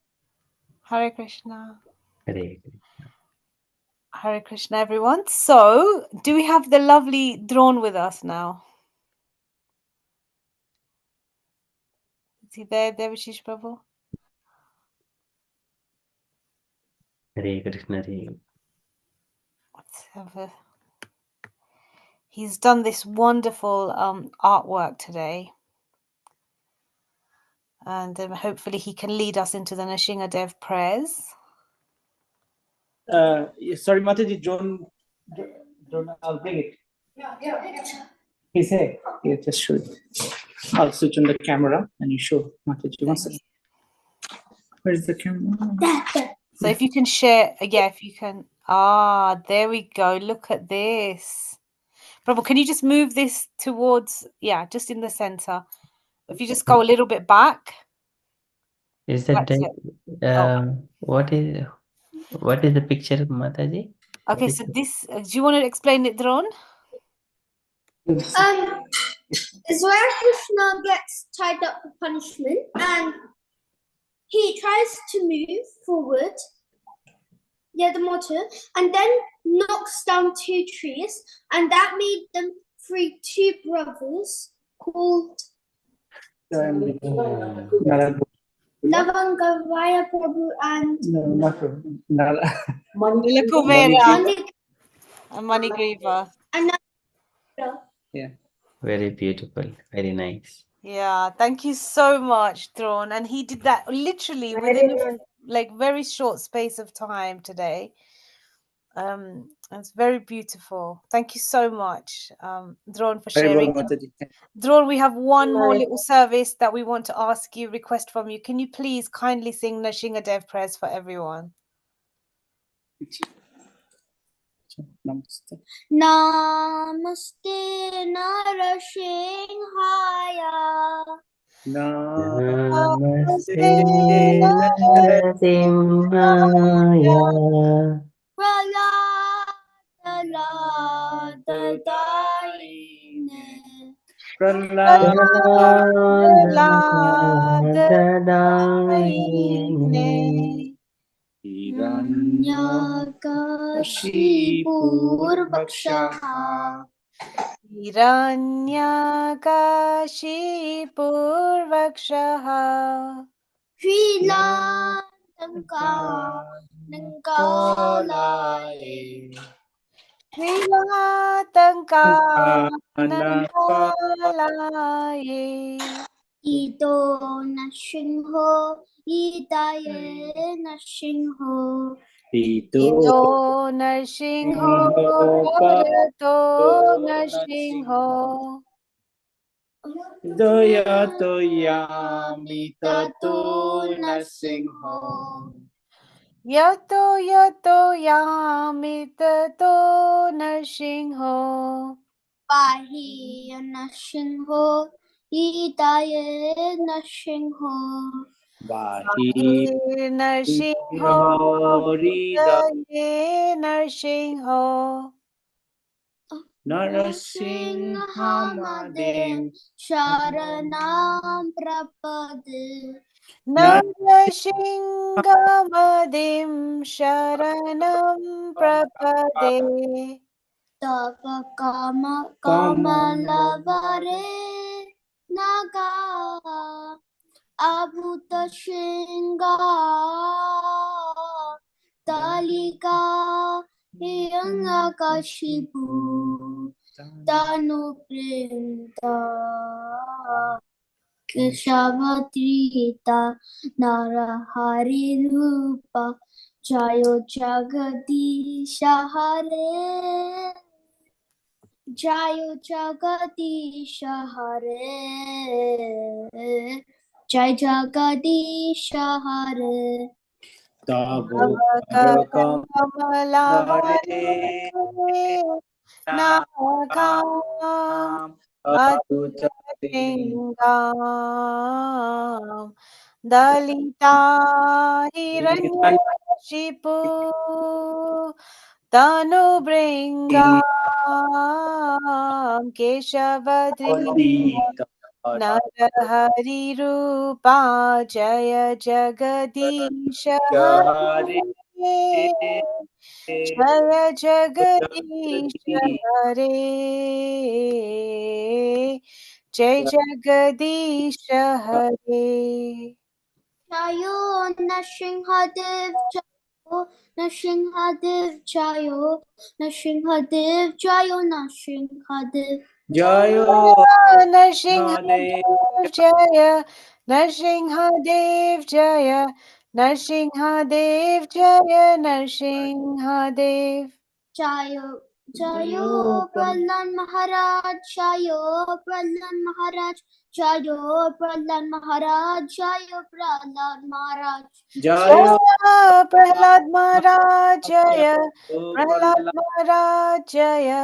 Hare Krishna. Hare Hare Krishna, everyone. So, do we have the lovely Drone with us now? Is he there, Devashish Prabhu? Krishna. Let's have a... He's done this wonderful artwork today. And hopefully he can lead us into the Nrsingadev prayers. Sorry, Mataji, John, I'll bring it. He's here. Yeah, just show it. I'll switch on the camera and you show Mataji. One second. Where's the camera? So if you can share, if you can. Ah, there we go. Look at this. Prabhu, can you just move this towards, just in the center. If you just go a little bit back. Is that what is the picture, Mataji? Okay, so this, do you want to explain it, Drone? Is where Krishna gets tied up for punishment and he tries to move forward, the motor, and then knocks down two trees, and that made them free two brothers called Navangavaya Prabhu and Nilakuvera and Manigriva. Yeah. Very beautiful. Very nice. Yeah, thank you so much, Drone. And he did that literally within a very short space of time today. It's very beautiful. Thank you so much, Drone, for sharing. Drone, we have one more little service that we want to request from you. Can you please kindly sing Nrsingadev prayers for everyone? Namaste Narasimhaya. Namaste Narasimhaya. Praladadaine. Hiranyakashipurvakshaha. Hiranyakashipurvakshaha. Srilankankalaye. Srilankankalaye. Ito Nrsimho, Itaye Nrsimho. Ito Nrsimho, Bhagavato Nrsimho. Doyato Yamitato Nrsimho. Yato Yato Yamitato Nrsimho. Pahi Nrsimho, Itaye Nrsimho. Bahir Nrsimho, Itaye Nrsimho. Narasinghamadem Sharanam Prapade. Narasinghamadem Sharanam Prapade. Tava Kamalavare Naga Abhuta Shinga Talika Hiranyakashipu Tanu Printa Keshavatita Narahari Rupa Jayo Jagadisha Hare Jayo Jagadisha Hare Jai Jagadisha Hare Tavo Kamalahare Nagam Adhutashingam Dalita Hiranyakashipu Tanu Bringam Keshavadrita Narahari Rupa Jaya Jagadisha Hare Jaya Jagadisha Hare Jai Jagadisha Hare. Jayo Nrsimhadev Jayo Nrsimhadev Jayo Nrsimhadev Jayo Nrsimhadev Jayo Nrsimhadev Jaya Nrsimhadev Jaya Nrsimhadev Jaya Nrsimhadev Jayo Jayo Prahlad Maharaj Jayo Prahlad Maharaj Jayo Prahlad Maharaj Jayo Prahlad Maharaj Jaya Prahlad Maharaj Jaya Prahlad Maharaj Jaya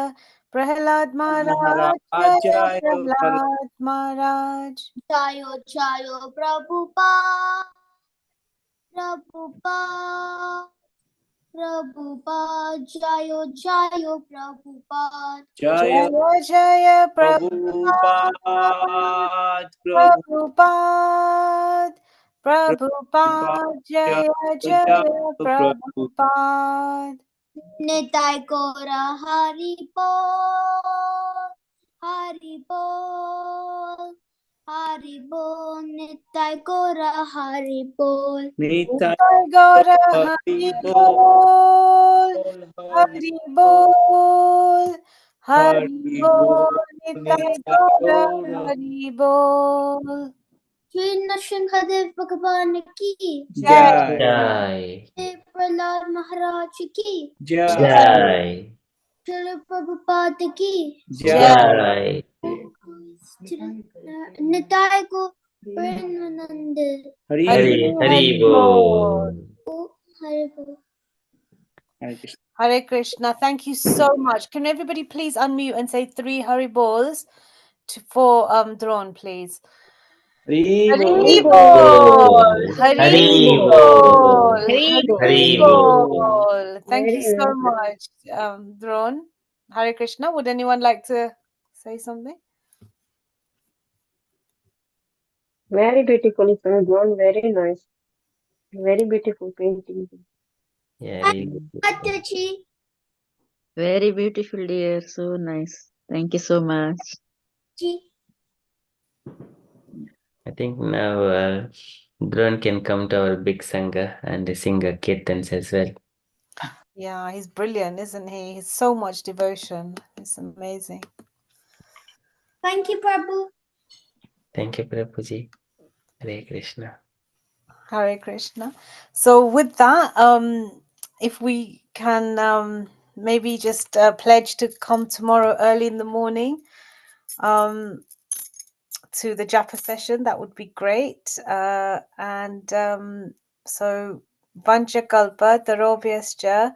Prahlad Maharaj Jaya Prahlad Maharaj Jayo Jayo Prabhupada Prabhupada Prabhupada Jayo Jayo Prabhupada Jaya Jaya Prabhupada Prabhupada Prabhupada Jaya Jaya Prabhupada Nitai Gora Haribol Haribol Haribol Nitai Gora Haribol Nitai Gora Haribol Haribol Haribol Nitai Gora Haribol Shri Nrsimhadev Bhagavan ki Jai. Prahlad Maharaj ki Jai. Srila Prabhupada ki Jai. Nitai ko Premanand Hari Hari Bol. Hari Bol. Hare Krishna. Thank you so much. Can everybody please unmute and say 3 Hari Bols for Drone, please? Hari Bol. Hari Bol. Hari Bol. Thank you so much, Drone. Hare Krishna. Would anyone like to say something? Very beautiful, drawn, very nice. Very beautiful painting. Yeah, Mataji. Very beautiful, dear. So nice. Thank you so much. I think now Drone can come to our big Sangha and sing a kirtans as well. Yeah, he's brilliant, isn't he? He's so much devotion. It's amazing. Thank you, Prabhu. Thank you, Prabhuji. Hare Krishna. Hare Krishna. So with that, if we can maybe just pledge to come tomorrow early in the morning to the japa session, that would be great. So Vancha Kalpa, Tarobhyascha,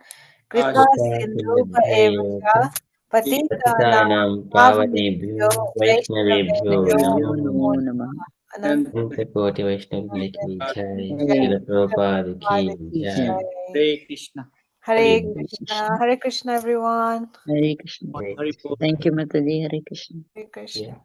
Krita Sindhupa Evacha, Patitanam Pavanebhyo Pavanebhyo Vaishnavebhyo Vaishnavebhyo Namo Namo Namah. Namah. Antakoti Vaishnav ki Jai, Jai. Srila Prabhupada ki Jai. Hare Krishna. Hare Hare Krishna. Hare Krishna, everyone. Hare Krishna. Great. Hari Bol. Thank you, Mataji. Hare Krishna. Hare Krishna. Yeah.